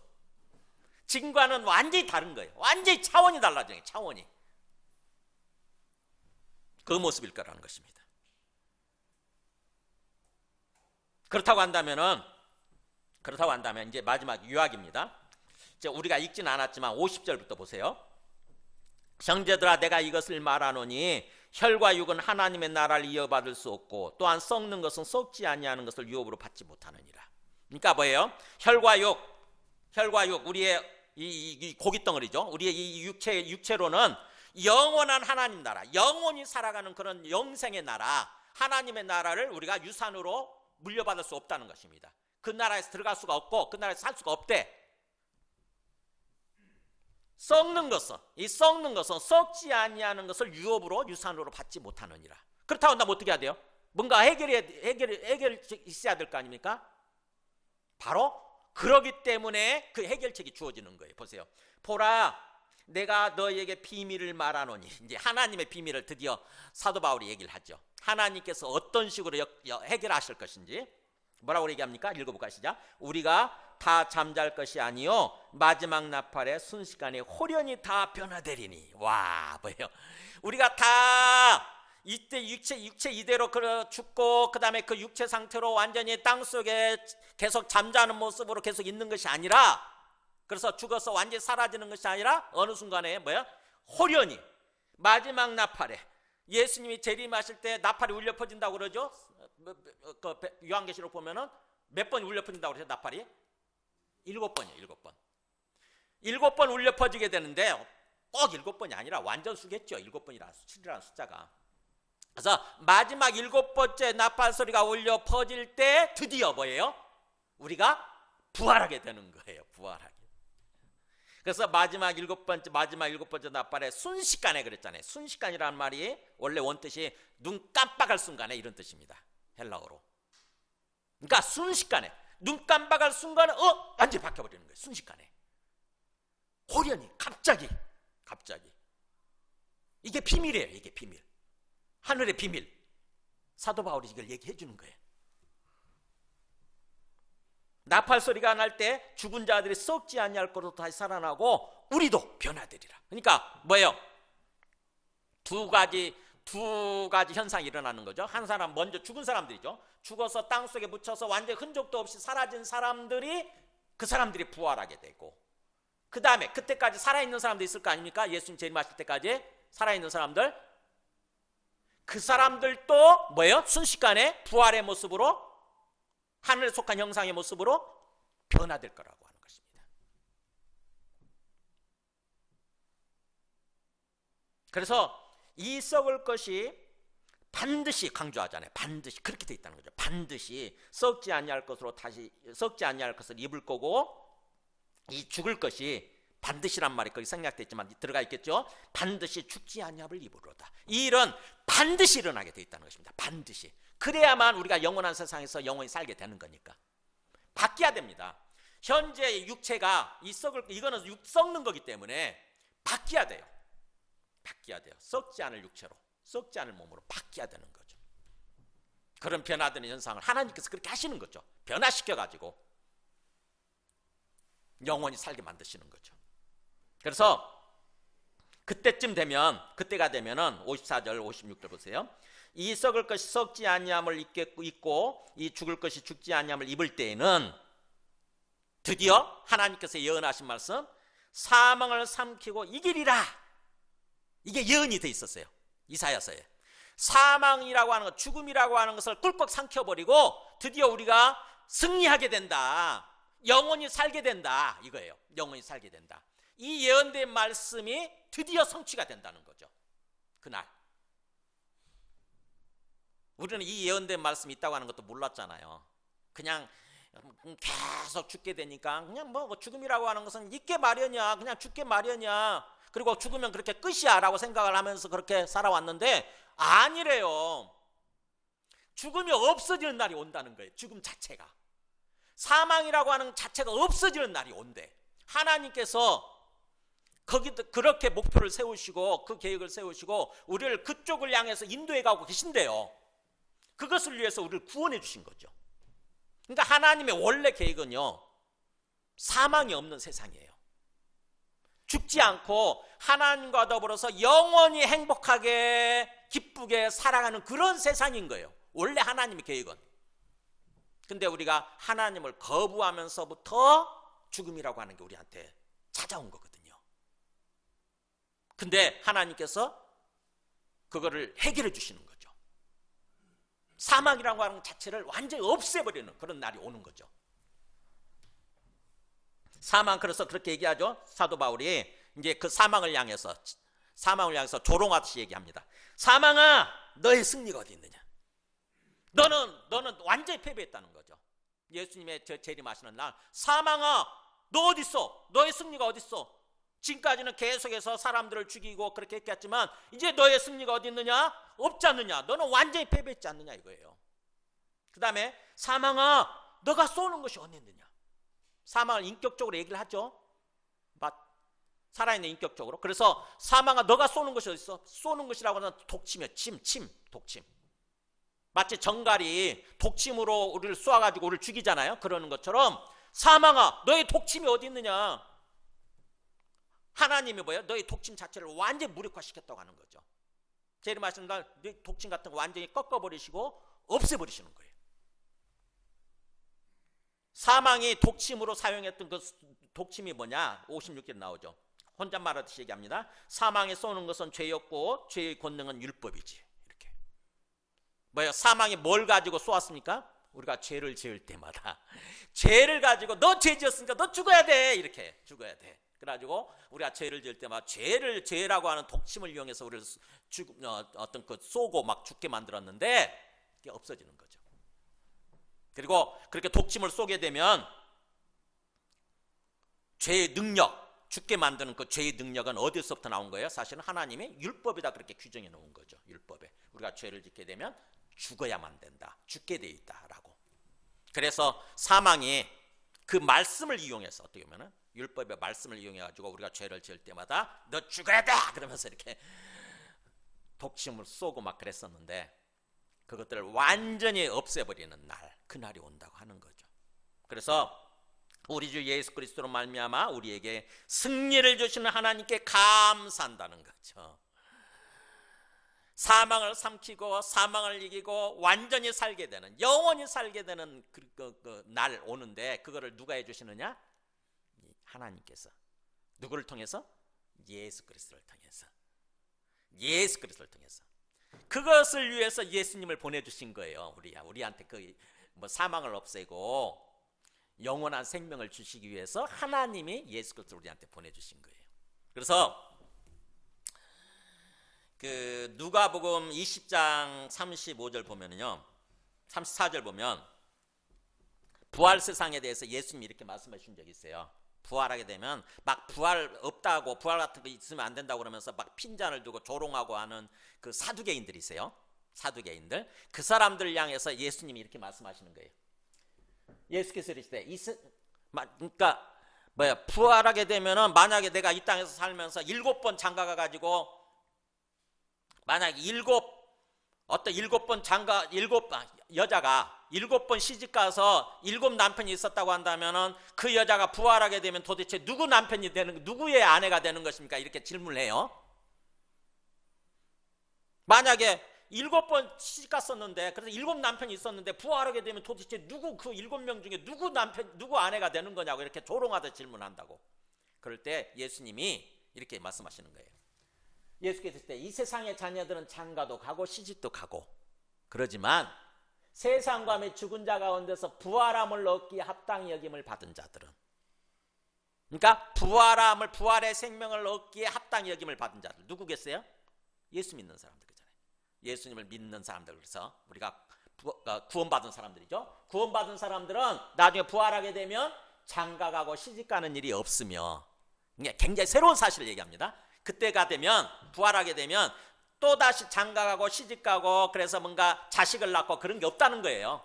지금과는 완전히 다른 거예요. 완전히 차원이 달라져요. 차원이. 그 모습일 거라는 것입니다. 그렇다고 한다면 이제 마지막 요약입니다. 이제 우리가 읽지는 않았지만 50절부터 보세요. 형제들아, 내가 이것을 말하노니 혈과 육은 하나님의 나라를 이어받을 수 없고 또한 썩는 것은 썩지 아니하는 것을 유업으로 받지 못하느니라. 그러니까 뭐예요? 혈과 육, 우리의 이 고깃덩어리죠. 우리의 이 육체로는 영원한 하나님 나라, 영원히 살아가는 그런 영생의 나라, 하나님의 나라를 우리가 유산으로 물려받을 수 없다는 것입니다. 그 나라에서 들어갈 수가 없고 그 나라에서 살 수가 없대. 썩는 것은 썩지 아니하는 것을 유업으로, 유산으로 받지 못하느니라. 그렇다고 한다면 어떻게 해야 돼요? 뭔가 해결이 있어야 될 거 아닙니까? 바로 그러기 때문에 그 해결책이 주어지는 거예요. 보세요. 보라, 내가 너희에게 비밀을 말하노니, 이제 하나님의 비밀을 드디어 사도 바울이 얘기를 하죠. 하나님께서 어떤 식으로 해결하실 것인지. 뭐라고 얘기합니까? 읽어볼까요? 시작. 우리가 다 잠잘 것이 아니요 마지막 나팔에 순식간에 홀연히 다 변화되리니. 와, 뭐예요? 우리가 다 이때 육체 이대로 죽고 그 다음에 그 육체 상태로 완전히 땅 속에 계속 잠자는 모습으로 계속 있는 것이 아니라, 그래서 죽어서 완전히 사라지는 것이 아니라 어느 순간에 뭐야? 홀연히 마지막 나팔에 예수님이 재림하실 때 나팔이 울려 퍼진다고 그러죠. 요한계시록 보면은 몇 번 울려 퍼진다고 그러죠, 나팔이? 7번이에요, 7번. 7번 울려 퍼지게 되는데 꼭 7번이 아니라 완전수겠죠. 7번이라는 숫자가. 그래서 마지막 7번째 나팔 소리가 울려 퍼질 때 드디어 뭐예요? 우리가 부활하게 되는 거예요. 부활하게. 그래서 마지막 일곱 번째 나팔에 순식간에 그랬잖아요. 순식간이라는 말이 원래 원뜻이 눈 깜빡할 순간에 이런 뜻입니다. 헬라어로. 그러니까 순식간에 눈 깜빡할 순간에 완전히 바뀌어버리는 거예요. 순식간에. 호련히 갑자기. 이게 비밀이에요. 이게 비밀. 하늘의 비밀. 사도 바울이 이걸 얘기해 주는 거예요. 나팔 소리가 날 때 죽은 자들이 썩지 아니할 것으로 다시 살아나고 우리도 변화되리라. 그러니까 뭐예요? 두 가지 현상이 일어나는 거죠. 한 사람 먼저 죽은 사람들이죠. 죽어서 땅속에 묻혀서 완전히 흔적도 없이 사라진 사람들이 그 사람들이 부활하게 되고, 그 다음에 그때까지 살아있는 사람도 있을 거 아닙니까? 예수님 재림하실 때까지 살아있는 사람들, 그 사람들도 뭐예요? 순식간에 부활의 모습으로, 하늘에 속한 형상의 모습으로 변화될 거라고 하는 것입니다. 그래서 이 썩을 것이 반드시, 강조하잖아요. 반드시 그렇게 돼 있다는 거죠. 반드시 썩지 아니할 것을 입을 거고, 이 죽을 것이 반드시란 말이 거기 생략되어 있지만 들어가 있겠죠. 반드시 죽지 아니함을 입으로다. 이 일은 반드시 일어나게 되어 있다는 것입니다. 반드시. 그래야만 우리가 영원한 세상에서 영원히 살게 되는 거니까. 바뀌어야 됩니다. 현재 육체가 이거는 썩는 거기 때문에 바뀌어야 돼요. 썩지 않을 육체로, 썩지 않을 몸으로 바뀌어야 되는 거죠. 그런 변화되는 현상을 하나님께서 그렇게 하시는 거죠. 변화시켜가지고 영원히 살게 만드시는 거죠. 그래서 그때가 되면은 54절 56절 보세요. 이 썩을 것이 썩지 아니함을 입고 이 죽을 것이 죽지 아니함을 입을 때에는 드디어 하나님께서 예언하신 말씀, 사망을 삼키고 이기리라. 이게 예언이 돼 있었어요. 이사야서에. 사망이라고 하는 것, 죽음이라고 하는 것을 꿀꺽 삼켜버리고 드디어 우리가 승리하게 된다. 영원히 살게 된다. 이거예요. 영원히 살게 된다. 이 예언된 말씀이 드디어 성취가 된다는 거죠. 그날. 우리는 이 예언된 말씀이 있다고 하는 것도 몰랐잖아요. 그냥 계속 죽게 되니까 그냥 뭐 죽음이라고 하는 것은 있게 마련이야. 그냥 죽게 마련이야. 그리고 죽으면 그렇게 끝이야 라고 생각을 하면서 그렇게 살아왔는데 아니래요. 죽음이 없어지는 날이 온다는 거예요. 죽음 자체가. 사망이라고 하는 자체가 없어지는 날이 온대. 하나님께서 그렇게 목표를 세우시고 그 계획을 세우시고 우리를 그쪽을 향해서 인도해 가고 계신데요. 그것을 위해서 우리를 구원해 주신 거죠. 그러니까 하나님의 원래 계획은요, 사망이 없는 세상이에요. 죽지 않고 하나님과 더불어서 영원히 행복하게 기쁘게 살아가는 그런 세상인 거예요. 원래 하나님의 계획은. 근데 우리가 하나님을 거부하면서부터 죽음이라고 하는 게 우리한테 찾아온 거거든요. 근데 하나님께서 그거를 해결해 주시는 거죠. 사망이라고 하는 자체를 완전히 없애버리는 그런 날이 오는 거죠. 사망, 그래서 그렇게 얘기하죠. 사도 바울이 이제 그 사망을 향해서 조롱하듯이 얘기합니다. 사망아, 너의 승리가 어디 있느냐? 너는 완전히 패배했다는 거죠. 예수님의 재림하시는 날, 사망아, 너 어디 있어? 너의 승리가 어디 있어? 지금까지는 계속해서 사람들을 죽이고 그렇게 했겠지만 이제 너의 승리가 어디 있느냐? 없지 않느냐? 너는 완전히 패배했지 않느냐 이거예요. 그 다음에 사망아, 너가 쏘는 것이 어디 있느냐? 사망을 인격적으로 얘기를 하죠. 살아있는 인격적으로. 그래서 사망아, 너가 쏘는 것이 어디 있어? 쏘는 것이라고 하는 독침이에요. 독침. 마치 정갈이 독침으로 우리를 쏘아가지고 우리를 죽이잖아요. 그러는 것처럼 사망아, 너의 독침이 어디 있느냐? 하나님이 뭐예요? 너의 독침 자체를 완전히 무력화시켰다고 하는 거죠. 재림하시는 날 너의 독침 같은 거 완전히 꺾어버리시고 없애버리시는 거예요. 사망이 독침으로 사용했던 그 독침이 뭐냐? 56절 나오죠. 혼잣말하듯이 얘기합니다. 사망에 쏘는 것은 죄였고 죄의 권능은 율법이지. 이렇게. 뭐예요? 사망이 뭘 가지고 쏘았습니까? 우리가 죄를 지을 때마다 죄를 가지고 너 죄 지었으니까 너 죽어야 돼. 이렇게 죽어야 돼. 그래가지고 우리가 죄를 지을 때마다 죄라고 하는 독침을 이용해서 우리를 어떤 그 쏘고 막 죽게 만들었는데 그게 없어지는 거죠. 그리고 그렇게 독침을 쏘게 되면 죄의 능력, 죽게 만드는 그 죄의 능력은 어디서부터 나온 거예요? 사실은 하나님의 율법에다 그렇게 규정해 놓은 거죠. 율법에. 우리가 죄를 짓게 되면 죽어야만 된다. 죽게 돼 있다라고. 그래서 사망이 그 말씀을 이용해서 어떻게 보면은 율법의 말씀을 이용해 가지고 우리가 죄를 지을 때마다 너 죽어야 돼! 그러면서 이렇게 독침을 쏘고 막 그랬었는데 그것들을 완전히 없애버리는 날, 그날이 온다고 하는 거죠. 그래서 우리 주 예수 그리스도로 말미암아 우리에게 승리를 주시는 하나님께 감사한다는 거죠. 사망을 삼키고 사망을 이기고 완전히 살게 되는, 영원히 살게 되는 그 날 오는데 그거를 누가 해주시느냐? 하나님께서. 누구를 통해서? 예수 그리스도를 통해서. 예수 그리스도를 통해서. 그것을 위해서 예수님을 보내주신 거예요. 우리한테 그 뭐 사망을 없애고 영원한 생명을 주시기 위해서 하나님이 예수 그리스도를 우리한테 보내주신 거예요. 그래서 그 누가복음 20장 35절 보면은요, 34절 보면 부활 세상에 대해서 예수님이 이렇게 말씀하신 적이 있어요. 부활하게 되면 막 부활 없다고, 부활 같은 거 있으면 안 된다고 그러면서 막 핀잔을 두고 조롱하고 하는 그 사두개인들이 있어요. 사두개인들. 그 사람들을 향해서 예수님이 이렇게 말씀하시는 거예요. 예수께서 이르시되 그러니까 부활하게 되면은 만약에 내가 이 땅에서 살면서 7번 장가가 가지고 만약에 7번 장가, 여자가 7번 시집가서 7 남편이 있었다고 한다면은 그 여자가 부활하게 되면 도대체 누구 남편이 되는, 누구의 아내가 되는 것입니까? 이렇게 질문을 해요. 만약에 7번 시집갔었는데, 그래서 7 남편이 있었는데 부활하게 되면 도대체 누구, 그 7명 중에 누구 아내가 되는 거냐고 이렇게 조롱하듯 질문한다고. 그럴 때 예수님이 이렇게 말씀하시는 거예요. 예수께서 했을 때 이 세상의 자녀들은 장가도 가고 시집도 가고 그러지만 세상과 및 죽은 자 가운데서 부활함을 얻기에 합당히 여김을 받은 자들은, 그러니까 부활의 생명을 얻기에 합당히 여김을 받은 자들 누구겠어요? 예수 믿는 사람들 그잖아요. 예수님을 믿는 사람들. 그래서 우리가 구원받은 사람들이죠. 구원받은 사람들은 나중에 부활하게 되면 장가가고 시집가는 일이 없으며, 굉장히 새로운 사실을 얘기합니다. 그때가 되면, 부활하게 되면 또다시 장가가고 시집가고 그래서 뭔가 자식을 낳고 그런 게 없다는 거예요.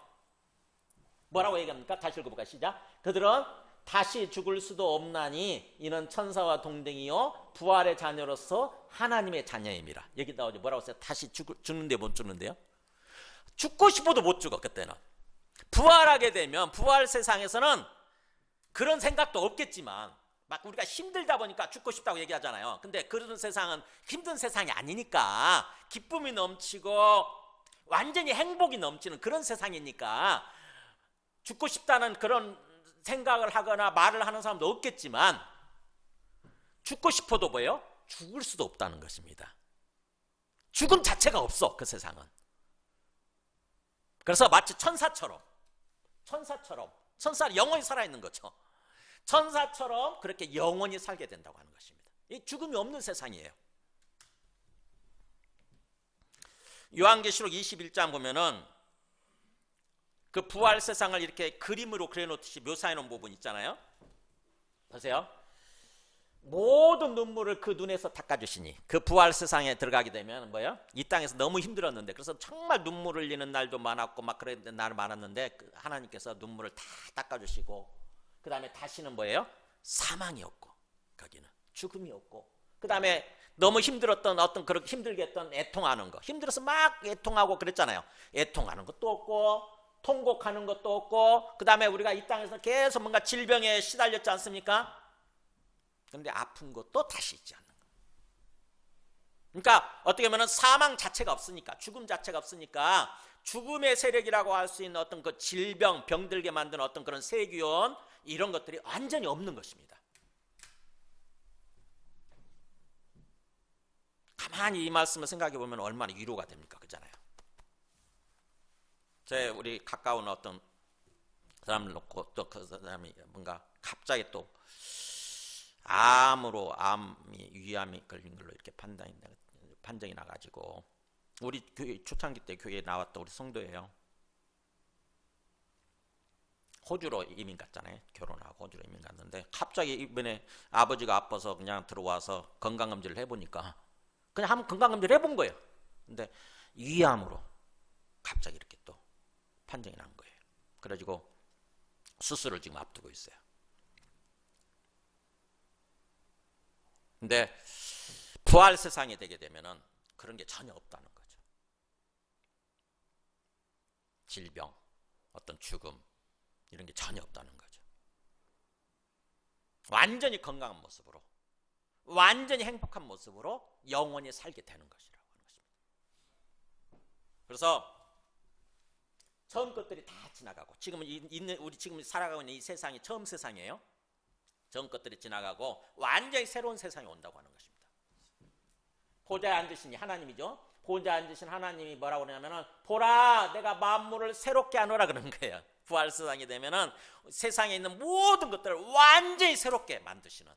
뭐라고 얘기합니까? 다시 읽어볼까? 시작. 그들은 다시 죽을 수도 없나니 이는 천사와 동등이요 부활의 자녀로서 하나님의 자녀임이라. 여기 나오죠. 뭐라고 했어요? 다시 죽는데 못 죽는데요? 죽고 싶어도 못 죽어. 그때는 부활하게 되면, 부활 세상에서는 그런 생각도 없겠지만 막 우리가 힘들다 보니까 죽고 싶다고 얘기하잖아요. 근데 그런 세상은 힘든 세상이 아니니까 기쁨이 넘치고 완전히 행복이 넘치는 그런 세상이니까 죽고 싶다는 그런 생각을 하거나 말을 하는 사람도 없겠지만 죽고 싶어도 뭐예요? 죽을 수도 없다는 것입니다. 죽음 자체가 없어, 그 세상은. 그래서 마치 천사처럼 영원히 살아있는 거죠. 천사처럼 그렇게 영원히 살게 된다고 하는 것입니다. 이 죽음이 없는 세상이에요. 요한계시록 21장 보면은 그 부활 세상을 이렇게 그림으로 그려놓듯이 묘사해 놓은 부분 있잖아요. 보세요. 모든 눈물을 그 눈에서 닦아주시니, 그 부활 세상에 들어가게 되면 뭐예요? 이 땅에서 너무 힘들었는데, 그래서 정말 눈물 흘리는 날도 많았고 막 그런 날 많았는데 하나님께서 눈물을 다 닦아주시고, 그 다음에 다시는 뭐예요? 사망이 없고, 거기는 죽음이 없고, 그 다음에 너무 힘들었던 어떤 그렇게 힘들게 했던 애통하는 거, 힘들어서 막 애통하고 그랬잖아요. 애통하는 것도 없고 통곡하는 것도 없고, 그 다음에 우리가 이 땅에서 계속 뭔가 질병에 시달렸지 않습니까? 그런데 아픈 것도 다시 있지 않는 거. 그러니까 어떻게 보면 사망 자체가 없으니까, 죽음 자체가 없으니까 죽음의 세력이라고 할 수 있는 어떤 그 질병, 병들게 만드는 어떤 그런 세균, 이런 것들이 완전히 없는 것입니다. 가만히 이 말씀을 생각해 보면 얼마나 위로가 됩니까? 그잖아요. 우리 가까운 어떤 사람을 놓고 또 그 사람이 뭔가 갑자기 또 위암이 걸린 걸로 이렇게 판정이 나가지고, 우리 교회 초창기 때 교회에 나왔던 우리 성도예요. 호주로 이민 갔잖아요. 결혼하고 호주로 이민 갔는데 갑자기 이번에 아버지가 아파서 그냥 들어와서 건강검진을 해보니까 그냥 한번 건강검진을 해본 거예요. 근데 위암으로 갑자기 이렇게 또 판정이 난 거예요. 그래가지고 수술을 지금 앞두고 있어요. 근데 부활 세상이 되게 되면은 그런 게 전혀 없다는 거죠. 질병, 어떤 죽음, 이런 게 전혀 없다는 거죠. 완전히 건강한 모습으로, 완전히 행복한 모습으로 영원히 살게 되는 것이라고 하는 것입니다. 그래서 처음 것들이 다 지나가고, 우리 지금 살아가고 있는 이 세상이 처음 세상이에요. 전 것들이 지나가고 완전히 새로운 세상이 온다고 하는 것입니다. 보좌에 앉으신 하나님이죠. 보좌에 앉으신 하나님이 뭐라고 그러냐면은, 보라, 내가 만물을 새롭게 하노라 그러는 거예요. 부활 세상이 되면은 세상에 있는 모든 것들을 완전히 새롭게 만드시는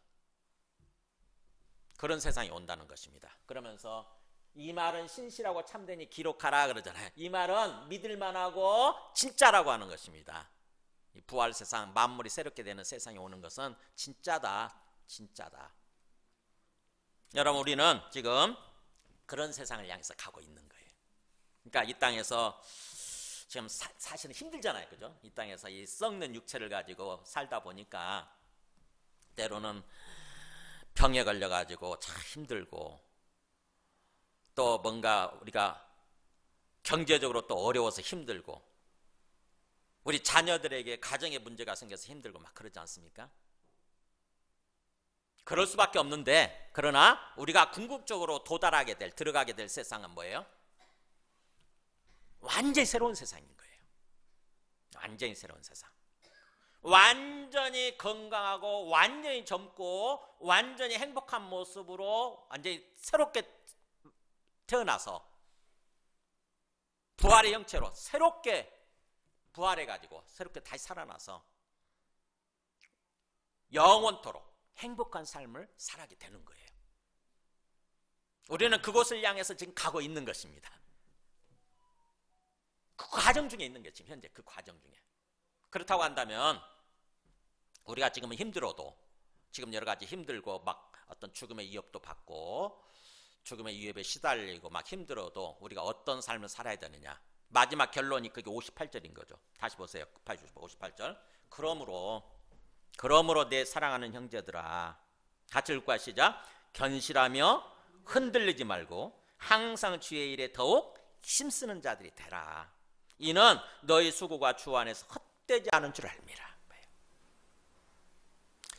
그런 세상이 온다는 것입니다. 그러면서 이 말은 신실하고 참되니 기록하라 그러잖아요. 이 말은 믿을만하고 진짜라고 하는 것입니다. 이 부활 세상, 만물이 새롭게 되는 세상이 오는 것은 진짜다, 진짜다. 여러분, 우리는 지금 그런 세상을 향해서 가고 있는 거예요. 그러니까 이 땅에서 지금 사실은 힘들잖아요, 그죠? 이 땅에서 이 썩는 육체를 가지고 살다 보니까 때로는 병에 걸려가지고 참 힘들고, 또 뭔가 우리가 경제적으로 또 어려워서 힘들고, 우리 자녀들에게 가정에 문제가 생겨서 힘들고 막 그러지 않습니까? 그럴 수밖에 없는데, 그러나 우리가 궁극적으로 들어가게 될 세상은 뭐예요? 완전히 새로운 세상인 거예요. 완전히 새로운 세상. 완전히 건강하고 완전히 젊고 완전히 행복한 모습으로 완전히 새롭게 태어나서 부활의 형체로 새롭게 부활해가지고 새롭게 다시 살아나서 영원토록 행복한 삶을 살아게 되는 거예요. 우리는 그곳을 향해서 지금 가고 있는 것입니다. 그 과정 중에 있는 게 지금 현재 그 과정 중에. 그렇다고 한다면 우리가 지금은 힘들어도, 지금 여러 가지 힘들고 막 어떤 죽음의 위협도 받고 죽음의 위협에 시달리고 막 힘들어도 우리가 어떤 삶을 살아야 되느냐. 마지막 결론이 그게 58절인 거죠. 다시 보세요. 58절. 그러므로 내 사랑하는 형제들아, 같이 읽고 시작. 견실하며 흔들리지 말고 항상 주의 일에 더욱 힘쓰는 자들이 되라. 이는 너희 수고가 주 안에서 헛되지 않은 줄 알미라.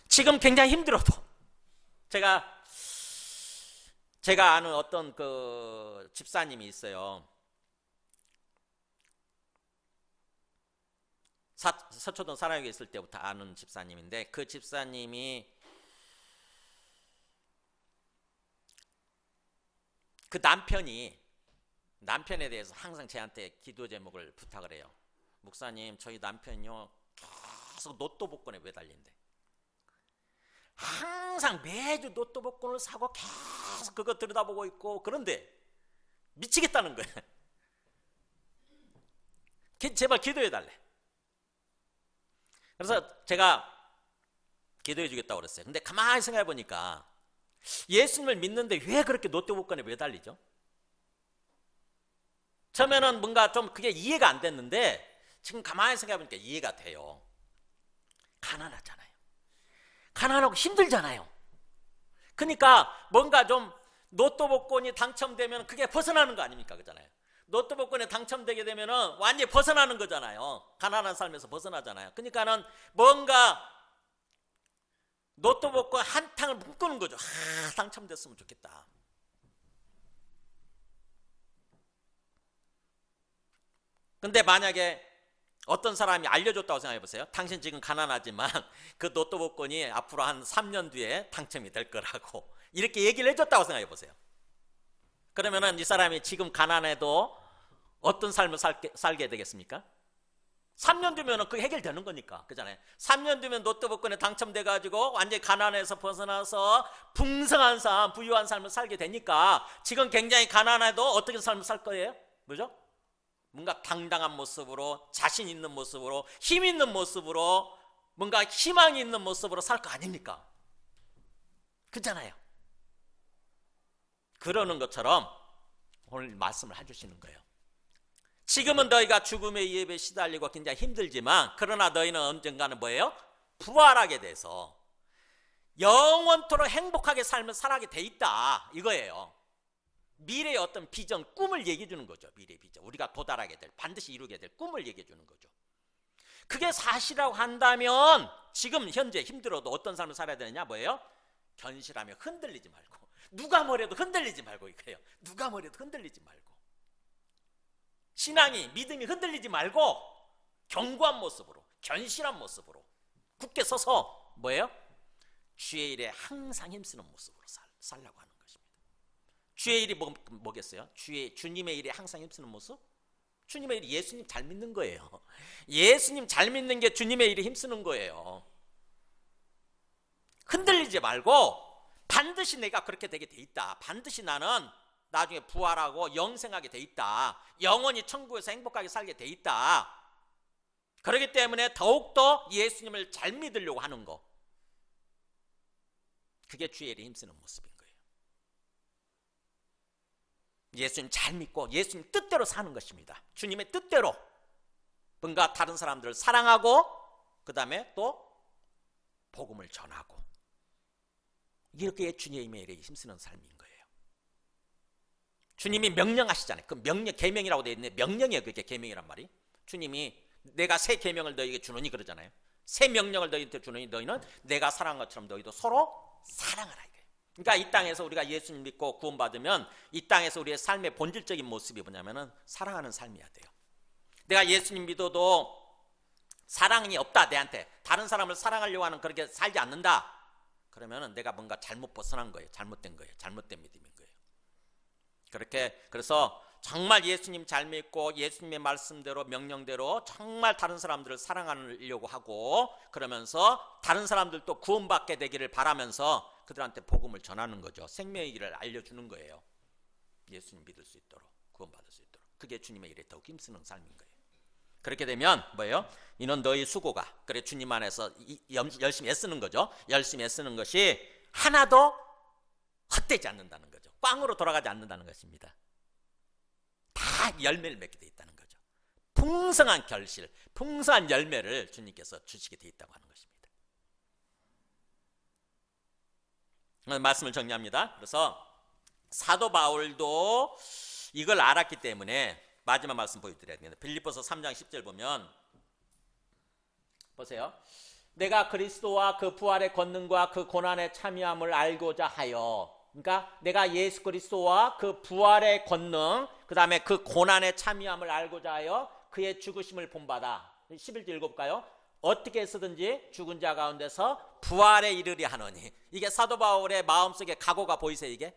지금 굉장히 힘들어도, 제가 아는 어떤 그 집사님이 있어요. 서초동 사랑교에 있을 때부터 아는 집사님인데, 그 집사님이 그 남편에 대해서 항상 저한테 기도 제목을 부탁을 해요. 목사님, 저희 남편이요 계속 로또 복권에 매달린대. 항상 매주 로또 복권을 사고 계속 그거 들여다보고 있고, 그런데 미치겠다는 거예요. 제발 기도해달래. 그래서 제가 기도해 주겠다고 그랬어요. 근데 가만히 생각해 보니까 예수님을 믿는데 왜 그렇게 로또 복권에 매달리죠? 처음에는 뭔가 좀 그게 이해가 안 됐는데 지금 가만히 생각해 보니까 이해가 돼요. 가난하잖아요. 가난하고 힘들잖아요. 그러니까 뭔가 좀 로또 복권이 당첨되면 그게 벗어나는 거 아닙니까? 그잖아요. 로또 복권에 당첨되게 되면은 완전히 벗어나는 거잖아요. 가난한 삶에서 벗어나잖아요. 그러니까는 뭔가 로또 복권 한 탕을 묶는 거죠. 당첨됐으면 좋겠다. 근데 만약에 어떤 사람이 알려줬다고 생각해 보세요. 당신 지금 가난하지만 그 로또 복권이 앞으로 한 3년 뒤에 당첨이 될 거라고 이렇게 얘기를 해줬다고 생각해 보세요. 그러면은 이 사람이 지금 가난해도 어떤 삶을 살게 되겠습니까? 3년 뒤면은 그게 해결되는 거니까. 그잖아요. 3년 뒤면 로또복권에 당첨돼가지고 완전히 가난에서 벗어나서 풍성한 삶, 부유한 삶을 살게 되니까 지금 굉장히 가난해도 어떻게 삶을 살 거예요? 뭐죠? 뭔가 당당한 모습으로, 자신 있는 모습으로, 힘 있는 모습으로, 뭔가 희망이 있는 모습으로 살 거 아닙니까? 그렇잖아요. 그러는 것처럼 오늘 말씀을 해주시는 거예요. 지금은 너희가 죽음의 위협에 시달리고 굉장히 힘들지만 그러나 너희는 언젠가는 뭐예요? 부활하게 돼서 영원토록 행복하게 삶을 살아게 돼 있다 이거예요. 미래의 어떤 비전, 꿈을 얘기해 주는 거죠. 미래의 비전, 우리가 도달하게 될, 반드시 이루게 될 꿈을 얘기해 주는 거죠. 그게 사실이라고 한다면 지금 현재 힘들어도 어떤 삶을 살아야 되느냐? 뭐예요? 견실하며 흔들리지 말고, 누가 뭐래도 흔들리지 말고 이거예요. 누가 뭐래도 흔들리지 말고, 신앙이, 믿음이 흔들리지 말고 견고한 모습으로, 견실한 모습으로 굳게 서서 뭐예요? 주의 일에 항상 힘쓰는 모습으로 살라고 하는 것입니다. 주의 일이 뭐겠어요? 주님의 일에 항상 힘쓰는 모습? 주님의 일이 예수님 잘 믿는 거예요. 예수님 잘 믿는 게 주님의 일에 힘쓰는 거예요. 흔들리지 말고 반드시 내가 그렇게 되게 돼 있다. 반드시 나는 나중에 부활하고 영생하게 돼 있다. 영원히 천국에서 행복하게 살게 돼 있다. 그렇기 때문에 더욱더 예수님을 잘 믿으려고 하는 거, 그게 주의 일에 힘쓰는 모습인 거예요. 예수님 잘 믿고 예수님 뜻대로 사는 것입니다. 주님의 뜻대로 뭔가 다른 사람들을 사랑하고 그 다음에 또 복음을 전하고, 이렇게 주님의 일에 힘쓰는 삶인 거예요. 주님이 명령하시잖아요. 그 명령, 계명이라고 되어 있는데 명령이에요. 그게 계명이란 말이. 주님이 내가 새 계명을 너희에게 주노니 그러잖아요. 새 명령을 너희한테 주노니 너희는 내가 사랑한 것처럼 너희도 서로 사랑하라 이거예요. 그러니까 이 땅에서 우리가 예수님 믿고 구원받으면 이 땅에서 우리의 삶의 본질적인 모습이 뭐냐면은 사랑하는 삶이어야 돼요. 내가 예수님 믿어도 사랑이 없다, 내한테 다른 사람을 사랑하려고 하는 그렇게 살지 않는다, 그러면은 내가 뭔가 잘못 벗어난 거예요. 잘못된 거예요. 잘못된 믿음인 거예요. 그래서 정말 예수님 잘 믿고 예수님의 말씀대로 명령대로 정말 다른 사람들을 사랑하려고 하고, 그러면서 다른 사람들도 구원받게 되기를 바라면서 그들한테 복음을 전하는 거죠. 생명의 길을 알려주는 거예요. 예수님 믿을 수 있도록, 구원받을 수 있도록. 그게 주님의 일에 더욱 힘쓰는 삶인 거예요. 그렇게 되면 뭐예요? 이는 너희 수고가, 그래 주님 안에서 열심히 애쓰는 거죠. 열심히 애쓰는 것이 하나도 헛되지 않는다는 거죠. 꽝으로 돌아가지 않는다는 것입니다. 다 열매를 맺게 돼 있다는 거죠. 풍성한 결실, 풍성한 열매를 주님께서 주시게 돼 있다고 하는 것입니다. 말씀을 정리합니다. 그래서 사도 바울도 이걸 알았기 때문에 마지막 말씀 보여드려야 됩니다. 빌립보서 3장 10절 보면 보세요. 내가 그리스도와 그 부활의 권능과 그 고난에 참여함을 알고자 하여, 그러니까 내가 예수 그리스도와 그 부활의 권능, 그 다음에 그 고난에 참여함을 알고자 하여 그의 죽으심을 본받아. 11절 읽어볼까요? 어떻게 해서든지 죽은 자 가운데서 부활에 이르리 하노니. 이게 사도 바울의 마음속에 각오가 보이세요? 이게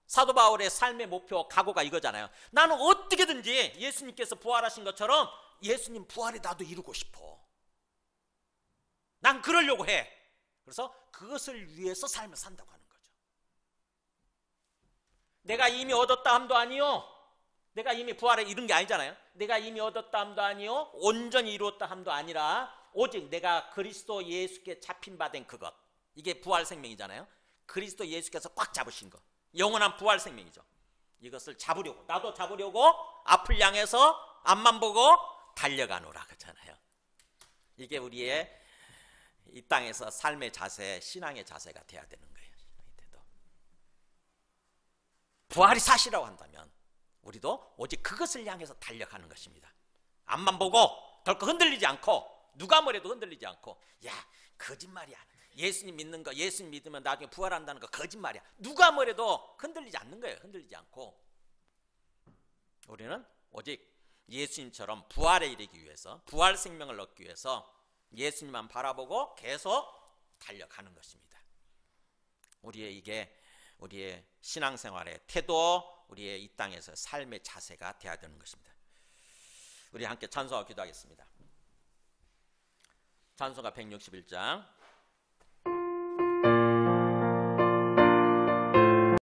사도 바울의 삶의 목표, 각오가 이거잖아요. 나는 어떻게든지 예수님께서 부활하신 것처럼 예수님 부활에 나도 이루고 싶어. 난 그러려고 해. 그래서 그것을 위해서 삶을 산다고 하는 거죠. 내가 이미 얻었다 함도 아니요, 내가 이미 부활에 이른 게 아니잖아요. 내가 이미 얻었다 함도 아니요, 온전히 이루었다 함도 아니라 오직 내가 그리스도 예수께 잡힌 바 된 그것, 이게 부활 생명이잖아요. 그리스도 예수께서 꽉 잡으신 것, 영원한 부활 생명이죠. 이것을 잡으려고, 나도 잡으려고 앞을 향해서 앞만 보고 달려가노라 그렇잖아요. 이게 우리의 이 땅에서 삶의 자세, 신앙의 자세가 돼야 되는 거예요. 부활이 사실이라고 한다면 우리도 오직 그것을 향해서 달려가는 것입니다. 앞만 보고 덜컥 흔들리지 않고, 누가 뭐래도 흔들리지 않고, 야 거짓말이야, 예수님 믿는 거, 예수님 믿으면 나중에 부활한다는 거 거짓말이야, 누가 뭐래도 흔들리지 않는 거예요. 흔들리지 않고 우리는 오직 예수님처럼 부활에 이르기 위해서, 부활 생명을 얻기 위해서 예수님만 바라보고 계속 달려가는 것입니다. 우리의 이게 우리의 신앙생활의 태도, 우리의 이 땅에서 삶의 자세가 되어야 되는 것입니다. 우리 함께 찬송하고 기도하겠습니다. 찬송가 161장